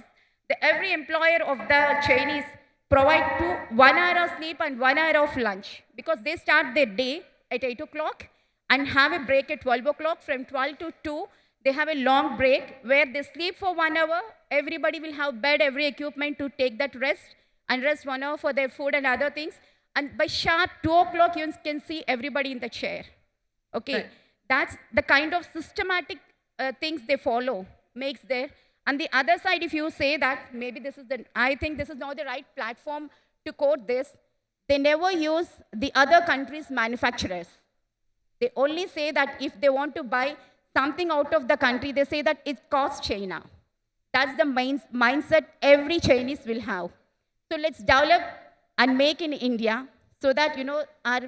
[SPEAKER 15] every employer of the Chinese provide 1 hour of sleep and 1 hour of lunch because they start their day at 8 o'clock and have a break at 12 o'clock. From 12 to 2, they have a long break where they sleep for 1 hour. Everybody will have bed, every equipment to take that rest and rest 1 hour for their food and other things. And by sharp 2 o'clock, you can see everybody in the chair. Okay, right. That's the kind of systematic things they follow makes there. And the other side, if you say that, maybe I think this is not the right platform to quote this. They never use the other countries' manufacturers. They only say that if they want to buy something out of the country, they say that it costs China. That's the mindset every Chinese will have. So let's develop and make in India so that, our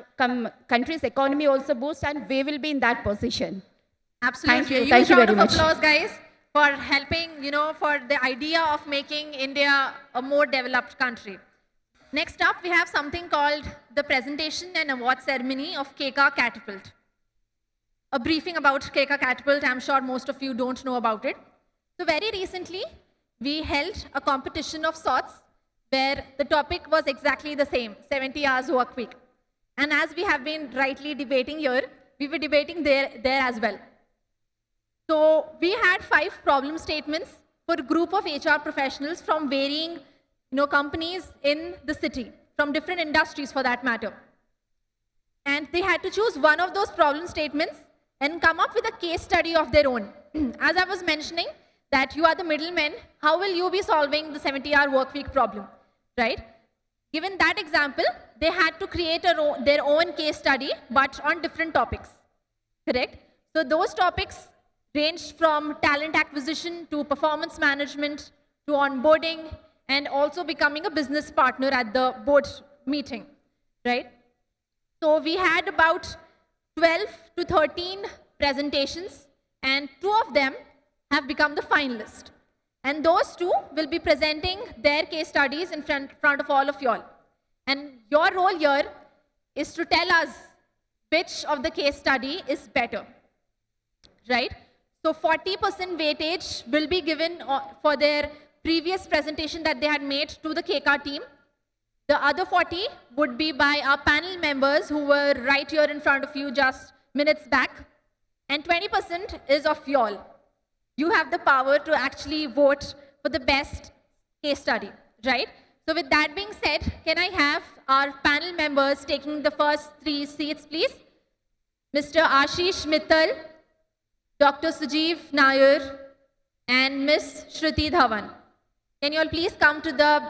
[SPEAKER 15] country's economy also boosts and we will be in that position.
[SPEAKER 1] Absolutely.
[SPEAKER 15] Thank you. Thank you very much.
[SPEAKER 1] Applause, guys, for helping, for the idea of making India a more developed country. Next up, we have something called the presentation and award ceremony of Keka Catapult. A briefing about Keka Catapult, I'm sure most of you don't know about it. So very recently, we held a competition of sorts where the topic was exactly the same, 70 hours work week. And as we have been rightly debating here, we were debating there as well. So we had 5 problem statements for a group of HR professionals from varying companies in the city, from different industries for that matter. And they had to choose one of those problem statements and come up with a case study of their own. As I was mentioning, that you are the middlemen, how will you be solving the 70-hour work week problem, right? Given that example, they had to create their own case study, but on different topics, correct? So those topics ranged from talent acquisition to performance management to onboarding and also becoming a business partner at the board meeting, right? So we had about 12 to 13 presentations, and 2 of them have become the finalists. And those 2 will be presenting their case studies in front of all of you all. And your role here is to tell us which of the case study is better, right? So 40% weightage will be given for their previous presentation that they had made to the Keka team. The other 40 would be by our panel members who were right here in front of you just minutes back. And 20% is of you all. You have the power to actually vote for the best case study, right? So with that being said, can I have our panel members taking the first 3 seats, please? Mr. Ashish Mittal, Dr. Sujeev Nair, and Ms. Shruti Dhawan. Can you all please come to the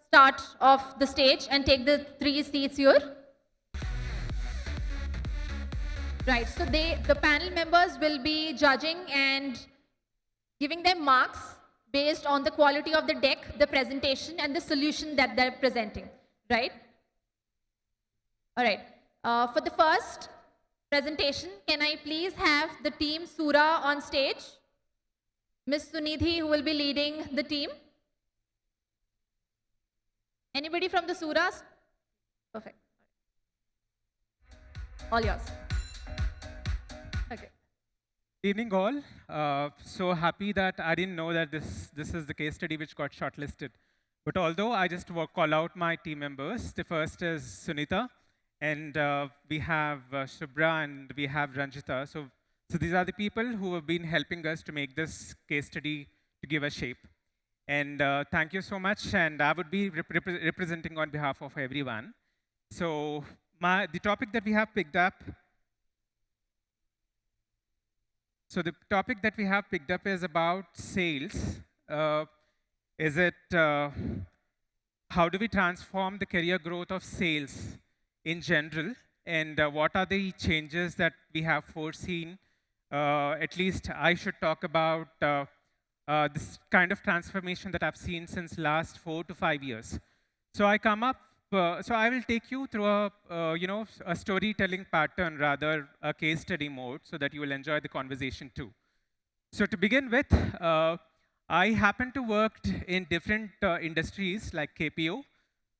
[SPEAKER 1] start of the stage and take the 3 seats here? Right, so the panel members will be judging and giving them marks based on the quality of the deck, the presentation, and the solution that they're presenting, right? All right, for the first presentation, can I please have the team Sura on stage? Ms. Sunidhi, who will be leading the team. Anybody from the Suras? Perfect. All yours. Okay.
[SPEAKER 16] Evening all. So happy that I didn't know that this is the case study which got shortlisted. But although I just call out my team members, the first is Sunita, and we have Shubhra, and we have Ranjita. So these are the people who have been helping us to make this case study to give a shape. And thank you so much, and I would be representing on behalf of everyone. So the topic that we have picked up, is about sales. Is it how do we transform the career growth of sales in general, and what are the changes that we have foreseen? At least I should talk about this kind of transformation that I've seen since last 4 to 5 years. So I come up. So I will take you through a storytelling pattern, rather a case study mode, so that you will enjoy the conversation too. So to begin with, I happen to work in different industries like KPO,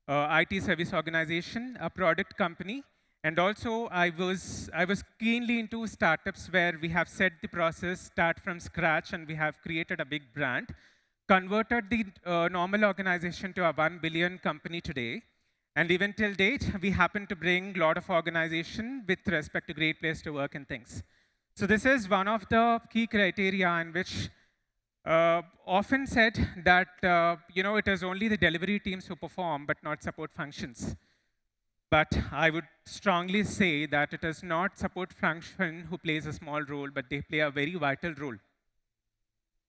[SPEAKER 16] IT service organization, a product company, and also I was keenly into startups where we have set the process, start from scratch, and we have created a big brand, converted the normal organization to a 1 billion company today. And even till date, we happen to bring a lot of organization with respect to great place to work and things. So this is one of the key criteria in which often said that it is only the delivery teams who perform, but not support functions. But I would strongly say that it is not support function who plays a small role, but they play a very vital role.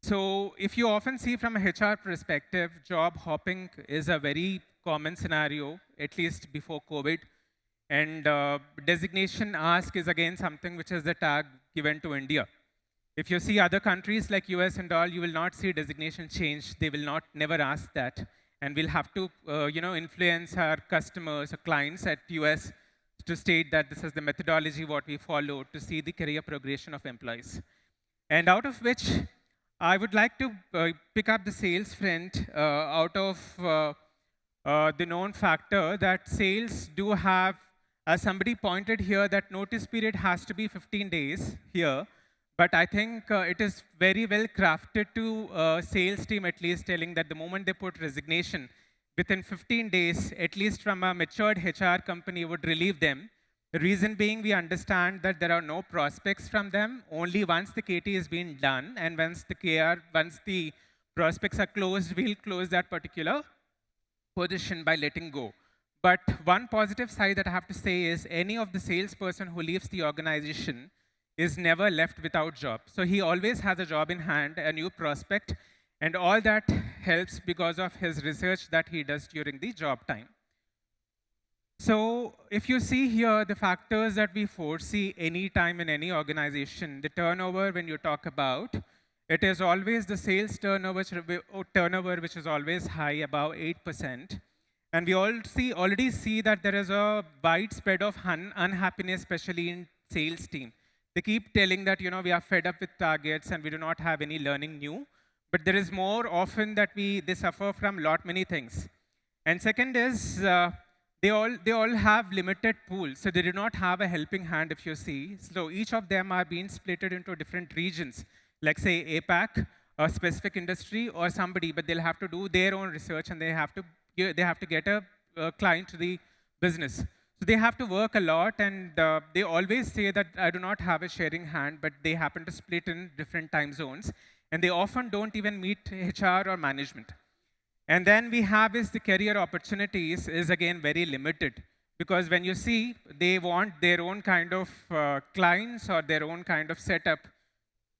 [SPEAKER 16] So if you often see from a HR perspective, job hopping is a very common scenario, at least before COVID. And designation ask is again something which is the tag given to India. If you see other countries like US and all, you will not see designation change. They will never ask that. And we'll have to influence our customers or clients at US to state that this is the methodology what we follow to see the career progression of employees. And out of which, I would like to pick up the sales front out of the known factor that sales do have, as somebody pointed here, that notice period has to be 15 days here. But I think it is very well crafted to sales team at least telling that the moment they put resignation, within 15 days, at least from a matured HR company, would relieve them. The reason being, we understand that there are no prospects from them. Only once the KT is being done and once the prospects are closed, we'll close that particular position by letting go. But one positive side that I have to say is any of the salesperson who leaves the organization is never left without job. So he always has a job in hand, a new prospect, and all that helps because of his research that he does during the job time. So if you see here the factors that we foresee any time in any organization, the turnover when you talk about, it is always the sales turnover which is always high, above 8%. And we already see that there is a widespread of unhappiness, especially in sales team. They keep telling that, we are fed up with targets and we do not have any learning new. But there is more often that they suffer from many things. And second is, they all have limited pools, so they do not have a helping hand, if you see. So each of them are being split into different regions, like say APAC, a specific industry, or somebody, but they'll have to do their own research and they have to get a client to the business. So they have to work a lot, and they always say that I do not have a sharing hand, but they happen to split in different time zones, and they often don't even meet HR or management. And then we have is the career opportunities is again very limited, because when you see they want their own kind of clients or their own kind of setup,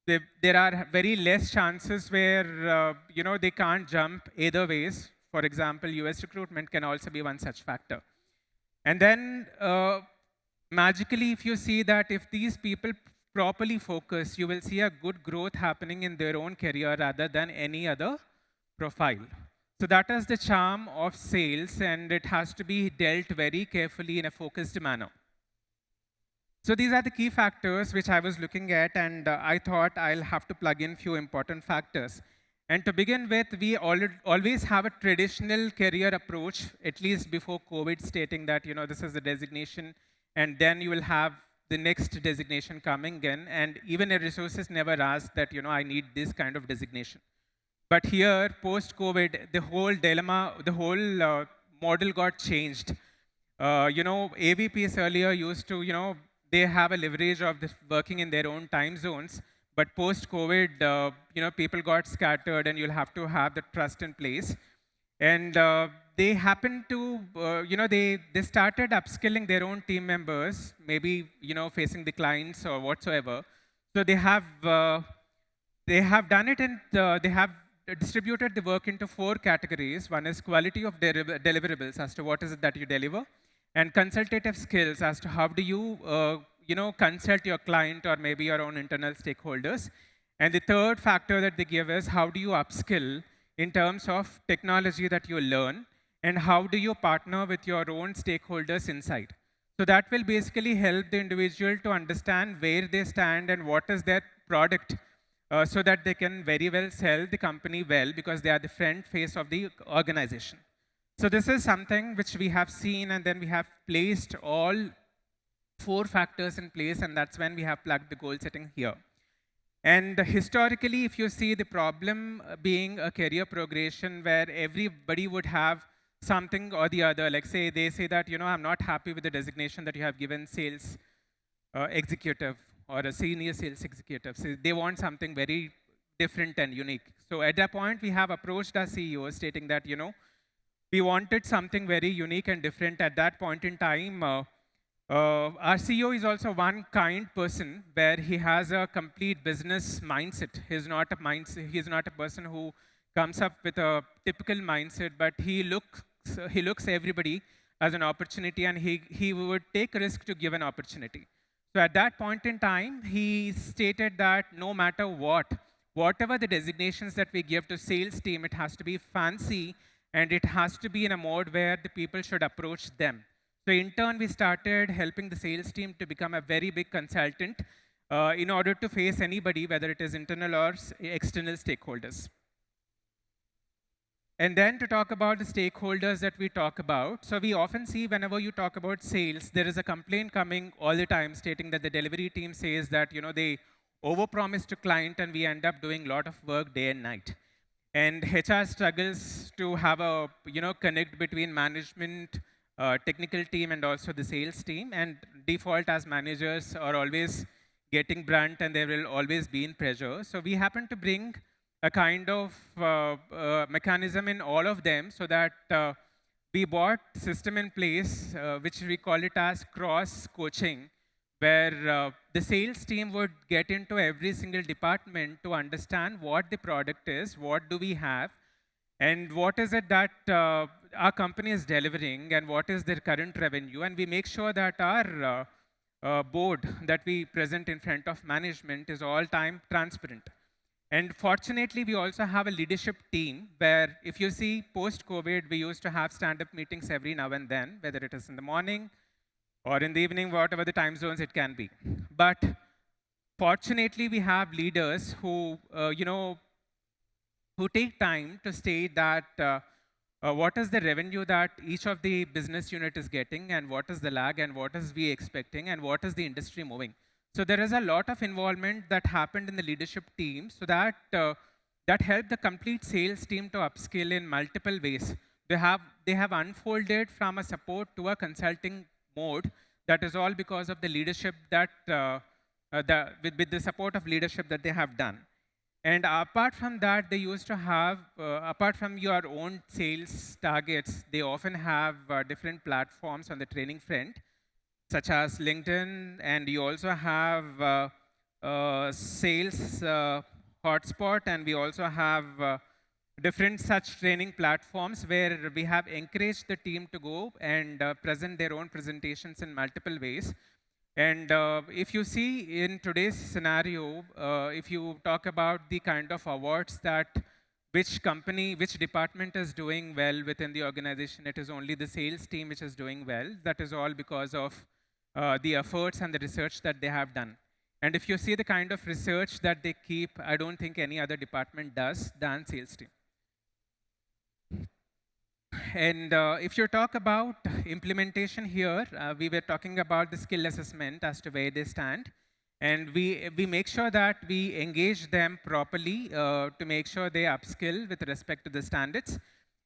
[SPEAKER 16] there are very less chances where they can't jump either ways. For example, US recruitment can also be one such factor. And then magically, if you see that if these people properly focus, you will see a good growth happening in their own career rather than any other profile. So that is the charm of sales, and it has to be dealt very carefully in a focused manner. So these are the key factors which I was looking at, and I thought I'll have to plug in few important factors. And to begin with, we always have a traditional career approach, at least before COVID, stating that this is the designation, and then you will have the next designation coming in, and even a resources never ask that I need this kind of designation. But here, post-COVID, the whole dilemma, the whole model got changed. AVPs earlier used to, they have a leverage of working in their own time zones. But post-COVID, people got scattered, and you'll have to have the trust in place. And they happened to, they started upskilling their own team members, maybe, facing the clients or whatsoever. So they have done it, and they have distributed the work into 4 categories. One is quality of deliverables, as to what is it that you deliver, and consultative skills, as to how do you, consult your client or maybe your own internal stakeholders. And the third factor that they give is how do you upskill in terms of technology that you learn, and how do you partner with your own stakeholders inside. So that will basically help the individual to understand where they stand and what is their product, so that they can very well sell the company well, because they are the front face of the organization. So this is something which we have seen, and then we have placed all 4 factors in place, and that's when we have plugged the goal setting here. And historically, if you see the problem being a career progression where everybody would have something or the other, like say they say that, I'm not happy with the designation that you have given sales executive or a senior sales executive. So they want something very different and unique. So at that point, we have approached our CEO stating that, we wanted something very unique and different at that point in time. Our CEO is also one kind person where he has a complete business mindset. He's not a person who comes up with a typical mindset, but he looks everybody as an opportunity, and he would take a risk to give an opportunity. So at that point in time, he stated that no matter whatever the designations that we give to sales team, it has to be fancy, and it has to be in a mode where the people should approach them. So in turn, we started helping the sales team to become a very big consultant in order to face anybody, whether it is internal or external stakeholders. And then to talk about the stakeholders that we talk about. So we often see whenever you talk about sales, there is a complaint coming all the time stating that the delivery team says that they overpromise to client, and we end up doing a lot of work day and night. And HR struggles to have a connect between management, technical team, and also the sales team. And default as managers are always getting brunt, and there will always be in pressure. So we happen to bring a kind of mechanism in all of them, so that we bought system in place, which we call it as cross coaching, where the sales team would get into every single department to understand what the product is, what do we have, and what is it that our company is delivering, and what is their current revenue. And we make sure that our board that we present in front of management is all time transparent. And fortunately, we also have a leadership team where, if you see, post-COVID, we used to have stand-up meetings every now and then, whether it is in the morning or in the evening, whatever the time zones it can be. But fortunately, we have leaders who, who take time to state that what is the revenue that each of the business unit is getting, and what is the lag, and what is we expecting, and what is the industry moving. So there is a lot of involvement that happened in the leadership team, so that that helped the complete sales team to upskill in multiple ways. They have unfolded from a support to a consulting mode. That is all because of the leadership that with the support of leadership that they have done. And apart from that, they used to have, apart from your own sales targets, they often have different platforms on the training front, such as LinkedIn, and you also have sales hotspot, and we also have different such training platforms where we have encouraged the team to go and present their own presentations in multiple ways. And if you see in today's scenario, if you talk about the kind of awards that which company, which department is doing well within the organization, it is only the sales team which is doing well. That is all because of the efforts and the research that they have done. And if you see the kind of research that they keep, I don't think any other department does than sales team. And if you talk about implementation here, we were talking about the skill assessment as to where they stand. And we make sure that we engage them properly to make sure they upskill with respect to the standards.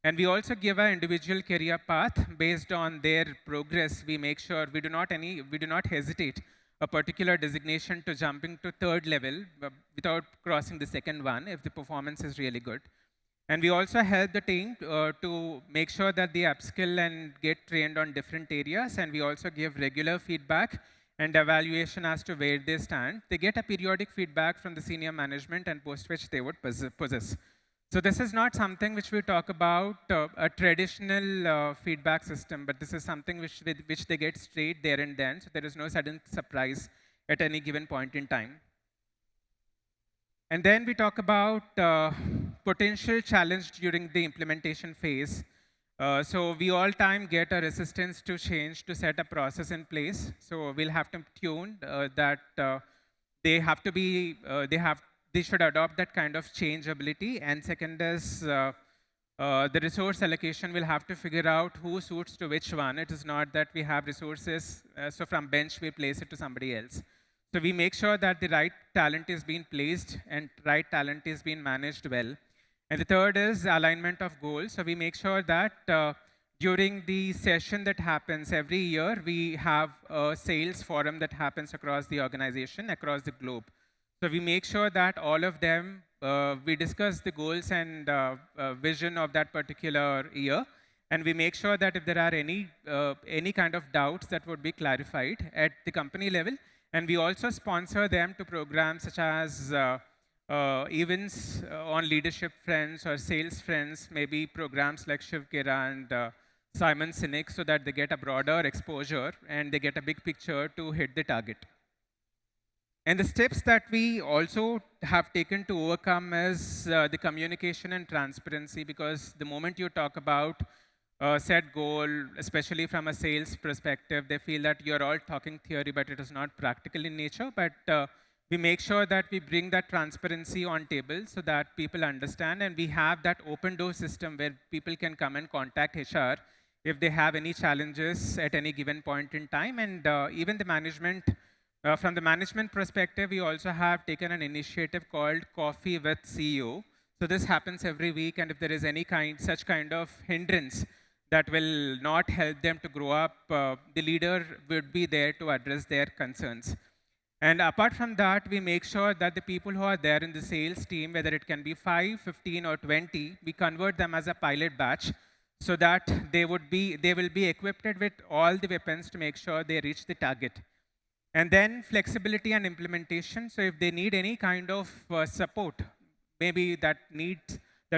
[SPEAKER 16] And we also give an individual career path based on their progress. We make sure we do not hesitate a particular designation to jumping to third level without crossing the second one if the performance is really good. And we also help the team to make sure that they upskill and get trained on different areas. And we also give regular feedback and evaluation as to where they stand. They get a periodic feedback from the senior management, and post which they would possess. So this is not something which we talk about a traditional feedback system, but this is something which they get straight there and then. So there is no sudden surprise at any given point in time. And then we talk about potential challenge during the implementation phase. So we all time get a resistance to change to set a process in place. So we'll have to tune that they have to be, they should adopt that kind of changeability. And second is the resource allocation will have to figure out who suits to which one. It is not that we have resources, so from bench we place it to somebody else. So we make sure that the right talent is being placed and right talent is being managed well. And the third is alignment of goals. So we make sure that during the session that happens every year, we have a sales forum that happens across the organization, across the globe. So we make sure that all of them, we discuss the goals and vision of that particular year. And we make sure that if there are any kind of doubts that would be clarified at the company level. And we also sponsor them to programs such as events on leadership friends or sales friends, maybe programs like Shiv Kera and Simon Sinek, so that they get a broader exposure and they get a big picture to hit the target. And the steps that we also have taken to overcome is the communication and transparency, because the moment you talk about set goal, especially from a sales perspective, they feel that you're all talking theory, but it is not practical in nature. But we make sure that we bring that transparency on table so that people understand, and we have that open door system where people can come and contact HR if they have any challenges at any given point in time. And even the management, from the management perspective, we also have taken an initiative called Coffee with CEO. So this happens every week, and if there is any such kind of hindrance that will not help them to grow up, the leader would be there to address their concerns. And apart from that, we make sure that the people who are there in the sales team, whether it can be 5, 15, or 20, we convert them as a pilot batch so that they will be equipped with all the weapons to make sure they reach the target. And then flexibility and implementation. So if they need any kind of support, maybe that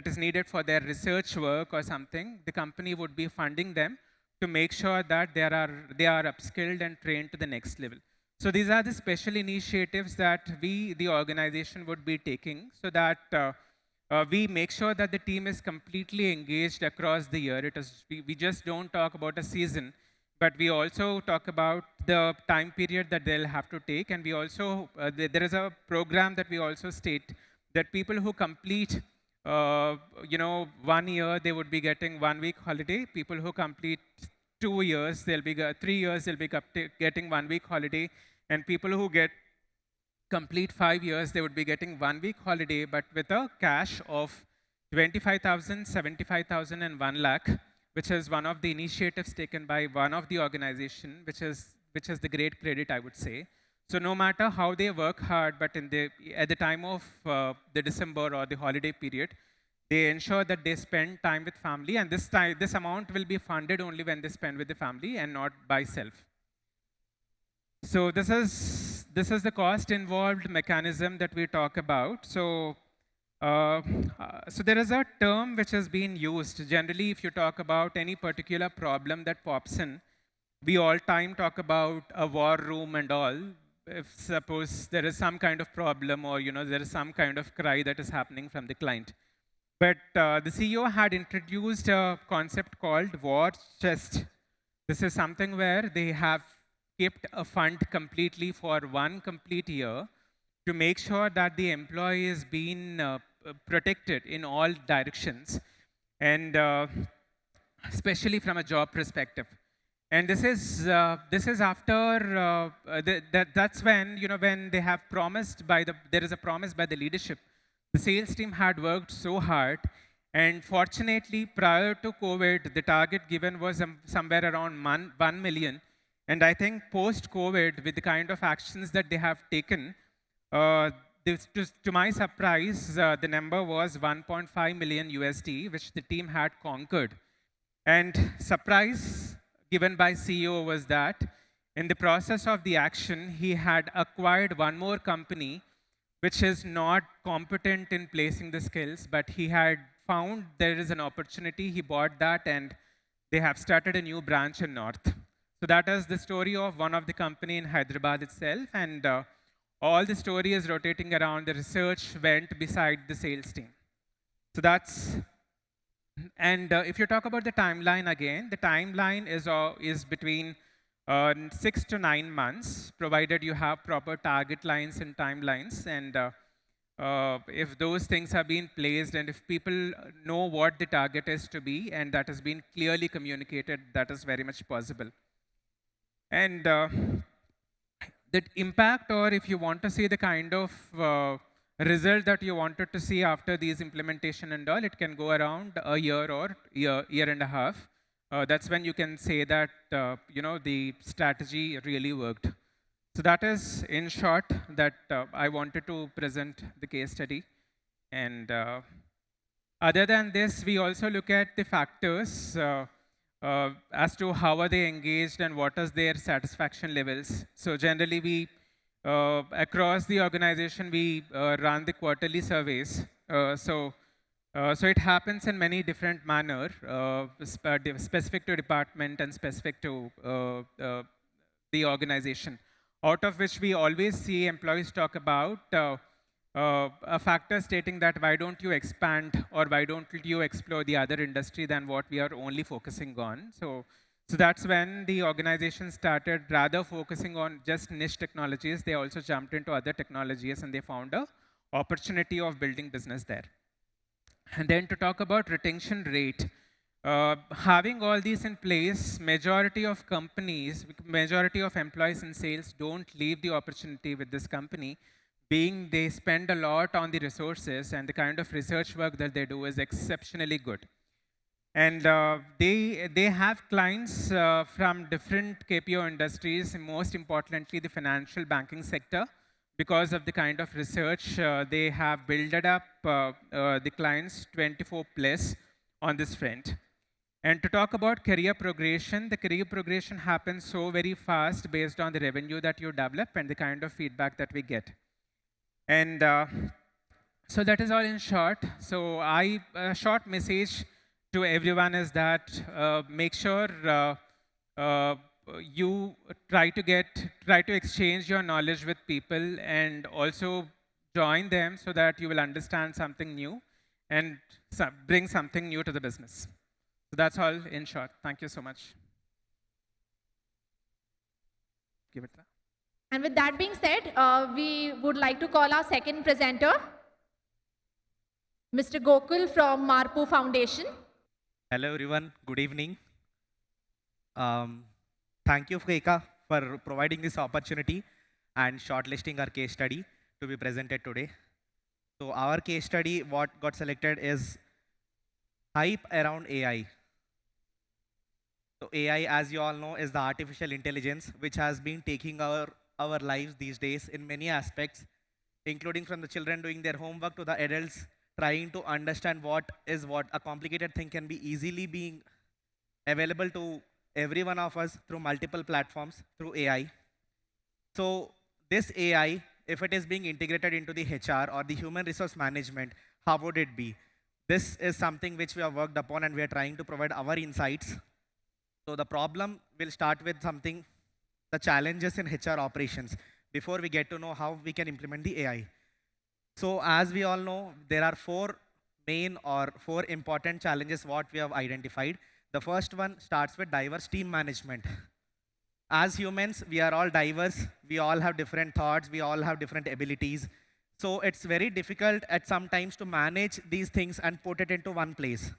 [SPEAKER 16] is needed for their research work or something, the company would be funding them to make sure that they are upskilled and trained to the next level. So these are the special initiatives that we, the organization, would be taking so that we make sure that the team is completely engaged across the year. We just don't talk about a season, but we also talk about the time period that they'll have to take. And we also, there is a program that we also state that people who complete 1 year, they would be getting 1 week holiday. People who complete 2 years, 3 years, they'll be getting 1 week holiday. And people who complete 5 years, they would be getting 1 week holiday, but with a cash of 25,000, 75,000, and 1 lakh, which is one of the initiatives taken by one of the organization, which is the great credit, I would say. So no matter how they work hard, but at the time of the December or the holiday period, they ensure that they spend time with family, and this amount will be funded only when they spend with the family and not by self. So this is the cost involved mechanism that we talk about. So there is a term which has been used. Generally, if you talk about any particular problem that pops in, we all time talk about a war room and all. If suppose there is some kind of problem or there is some kind of cry that is happening from the client. But the CEO had introduced a concept called war chest. This is something where they have kept a fund completely for 1 complete year to make sure that the employee is being protected in all directions, and especially from a job perspective. And this is after that's when when they have promised there is a promise by the leadership. The sales team had worked so hard, and fortunately, prior to COVID, the target given was somewhere around 1 million. And I think post-COVID, with the kind of actions that they have taken, to my surprise, the number was 1.5 million USD, which the team had conquered. And surprise given by CEO was that in the process of the action, he had acquired one more company which is not competent in placing the skills, but he had found there is an opportunity. He bought that, and they have started a new branch in North. So that is the story of one of the company in Hyderabad itself, and all the story is rotating around the research went beside the sales team. So that's, and if you talk about the timeline again, the timeline is between 6 to 9 months, provided you have proper target lines and timelines, and if those things have been placed, and if people know what the target is to be, and that has been clearly communicated, that is very much possible. And that impact, or if you want to see the kind of result that you wanted to see after these implementation and all, it can go around a year or year and a half. That's when you can say that the strategy really worked. So that is, in short, that I wanted to present the case study. And other than this, we also look at the factors as to how are they engaged and what is their satisfaction levels. So generally, we across the organization, we run the quarterly surveys. So it happens in many different manner, specific to department and specific to the organization, out of which we always see employees talk about a factor stating that why don't you expand or why don't you explore the other industry than what we are only focusing on. So that's when the organization started rather focusing on just niche technologies. They also jumped into other technologies, and they found a opportunity of building business there. And then to talk about retention rate, having all these in place, majority of companies, majority of employees in sales don't leave the opportunity with this company being they spend a lot on the resources and the kind of research work that they do is exceptionally good. And they have clients from different KPO industries, and most importantly, the financial banking sector, because of the kind of research they have built up the clients 24 plus on this front. And to talk about career progression, the career progression happens so very fast based on the revenue that you develop and the kind of feedback that we get. And so that is all in short. So a short message to everyone is that make sure you try to exchange your knowledge with people and also join them so that you will understand something new and bring something new to the business. So that's all in short. Thank you so much. Give it that.
[SPEAKER 1] And with that being said, we would like to call our second presenter, Mr. Gokul from Marpo Foundation.
[SPEAKER 17] Hello everyone, good evening. Thank you Keka for providing this opportunity and shortlisting our case study to be presented today. So our case study, what got selected is hype around AI. So AI, as you all know, is the artificial intelligence which has been taking our lives these days in many aspects, including from the children doing their homework to the adults trying to understand what is what. A complicated thing can be easily being available to every one of us through multiple platforms through AI. So this AI, if it is being integrated into the HR or the human resource management, how would it be? This is something which we have worked upon and we are trying to provide our insights. So the problem will start with something, the challenges in HR operations, before we get to know how we can implement the AI. So as we all know, there are four main or four important challenges what we have identified. The first one starts with diverse team management. As humans, we are all diverse. We all have different thoughts. We all have different abilities. So it's very difficult at some times to manage these things and put it into one place.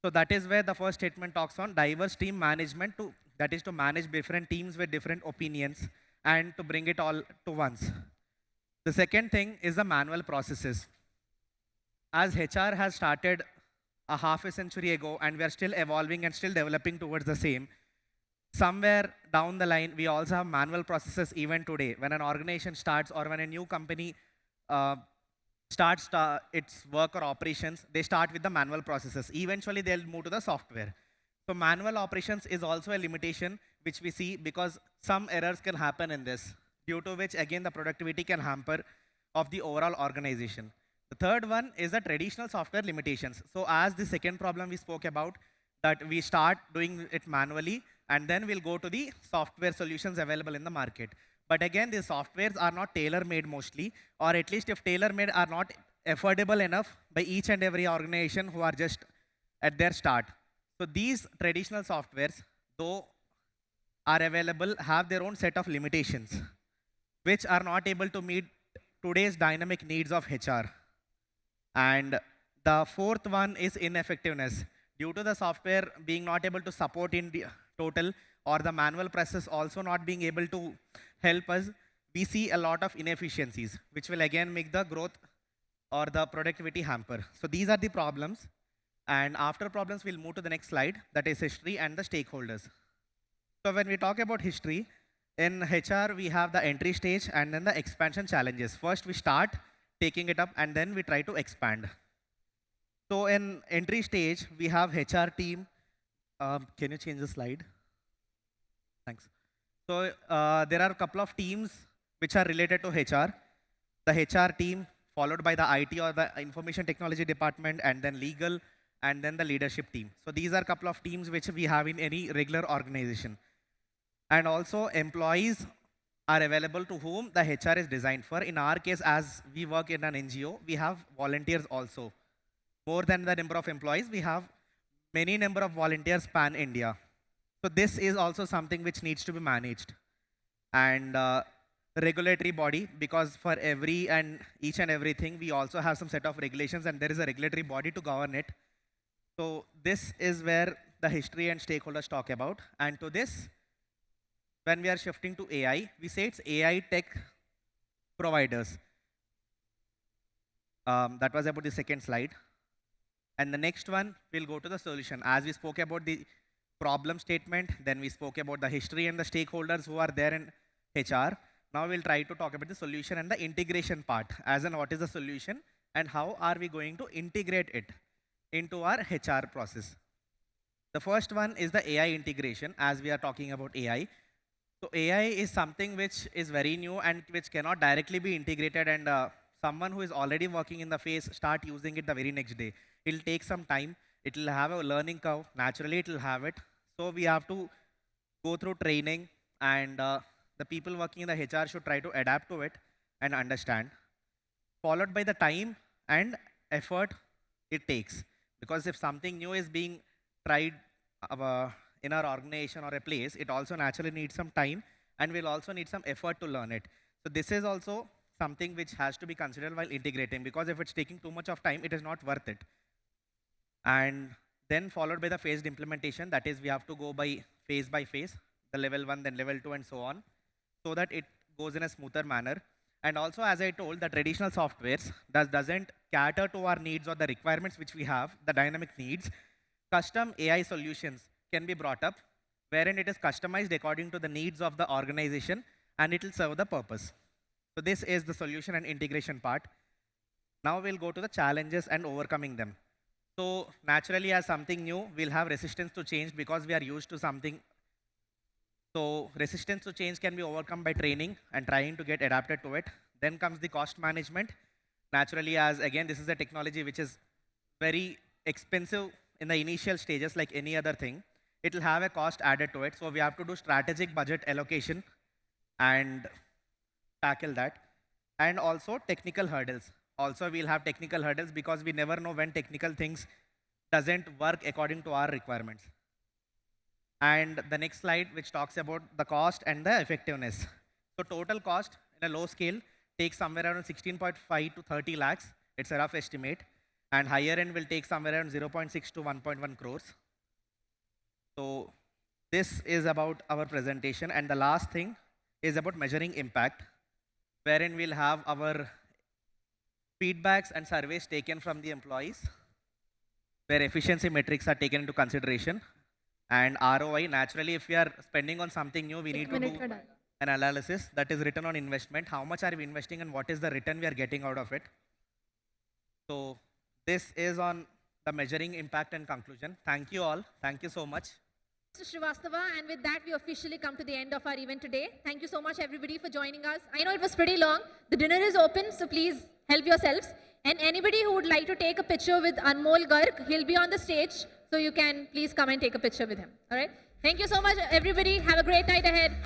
[SPEAKER 17] So that is where the first statement talks on diverse team management, that is to manage different teams with different opinions and to bring it all to once. The second thing is the manual processes. As HR has started a half a century ago and we are still evolving and still developing towards the same, somewhere down the line, we also have manual processes even today. When an organization starts or when a new company starts its work or operations, they start with the manual processes. Eventually, they'll move to the software. So manual operations is also a limitation which we see because some errors can happen in this, due to which, again, the productivity can hamper of the overall organization. The third one is the traditional software limitations. So as the second problem we spoke about, that we start doing it manually and then we'll go to the software solutions available in the market. But again, these softwares are not tailor-made mostly, or at least if tailor-made are not affordable enough by each and every organization who are just at their start. So these traditional softwares, though are available, have their own set of limitations, which are not able to meet today's dynamic needs of HR. And the fourth one is ineffectiveness. Due to the software being not able to support in the total, or the manual process also not being able to help us, we see a lot of inefficiencies, which will again make the growth or the productivity hamper. So these are the problems. And after problems, we'll move to the next slide, that is history and the stakeholders. So when we talk about history, in HR, we have the entry stage and then the expansion challenges. First, we start taking it up and then we try to expand. So in entry stage, we have HR team. Can you change the slide? Thanks. So there are a couple of teams which are related to HR. The HR team, followed by the IT or the information technology department, and then legal, and then the leadership team. So these are a couple of teams which we have in any regular organization. And also employees are available to whom the HR is designed for. In our case, as we work in an NGO, we have volunteers also. More than the number of employees, we have many number of volunteers pan India. So this is also something which needs to be managed. And regulatory body, because for every and each and everything, we also have some set of regulations and there is a regulatory body to govern it. So this is where the history and stakeholders talk about. And to this, when we are shifting to AI, we say it's AI tech providers. That was about the second slide. And the next one, we'll go to the solution. As we spoke about the problem statement, then we spoke about the history and the stakeholders who are there in HR. Now we'll try to talk about the solution and the integration part, as in what is the solution and how are we going to integrate it into our HR process. The first one is the AI integration, as we are talking about AI. So AI is something which is very new and which cannot directly be integrated, and someone who is already working in the phase start using it the very next day. It'll take some time. It will have a learning curve. Naturally, it will have it. So we have to go through training, and the people working in the HR should try to adapt to it and understand, followed by the time and effort it takes. Because if something new is being tried in our organization or a place, it also naturally needs some time and will also need some effort to learn it. So this is also something which has to be considered while integrating, because if it's taking too much of time, it is not worth it. And then followed by the phased implementation, that is we have to go by phase, the level 1, then level 2 and so on, so that it goes in a smoother manner. And also, as I told, the traditional softwares doesn't cater to our needs or the requirements which we have, the dynamic needs. Custom AI solutions can be brought up, wherein it is customized according to the needs of the organization and it will serve the purpose. So this is the solution and integration part. Now we'll go to the challenges and overcoming them. So naturally, as something new, we'll have resistance to change because we are used to something. So resistance to change can be overcome by training and trying to get adapted to it. Then comes the cost management. Naturally, as again, this is a technology which is very expensive in the initial stages, like any other thing. It will have a cost added to it. So we have to do strategic budget allocation and tackle that. And also technical hurdles. Also, we'll have technical hurdles because we never know when technical things doesn't work according to our requirements. And the next slide, which talks about the cost and the effectiveness. So total cost in a low scale takes somewhere around 16.5 to 30 lakhs. It's a rough estimate. And higher end will take somewhere around 0.6 to 1.1 crores. So this is about our presentation. And the last thing is about measuring impact, wherein we'll have our feedbacks and surveys taken from the employees, where efficiency metrics are taken into consideration. And ROI, naturally, if we are spending on something new, we need to do an analysis, that is return on investment. How much are we investing and what is the return we are getting out of it? So this is on the measuring impact and conclusion. Thank you all. Thank you so much.
[SPEAKER 1] Mr. Srivastava, and with that, we officially come to the end of our event today. Thank you so much, everybody, for joining us. I know it was pretty long. The dinner is open, so please help yourselves. And anybody who would like to take a picture with Anmol Garg, he'll be on the stage, so you can please come and take a picture with him. All right? Thank you so much, everybody. Have a great night ahead.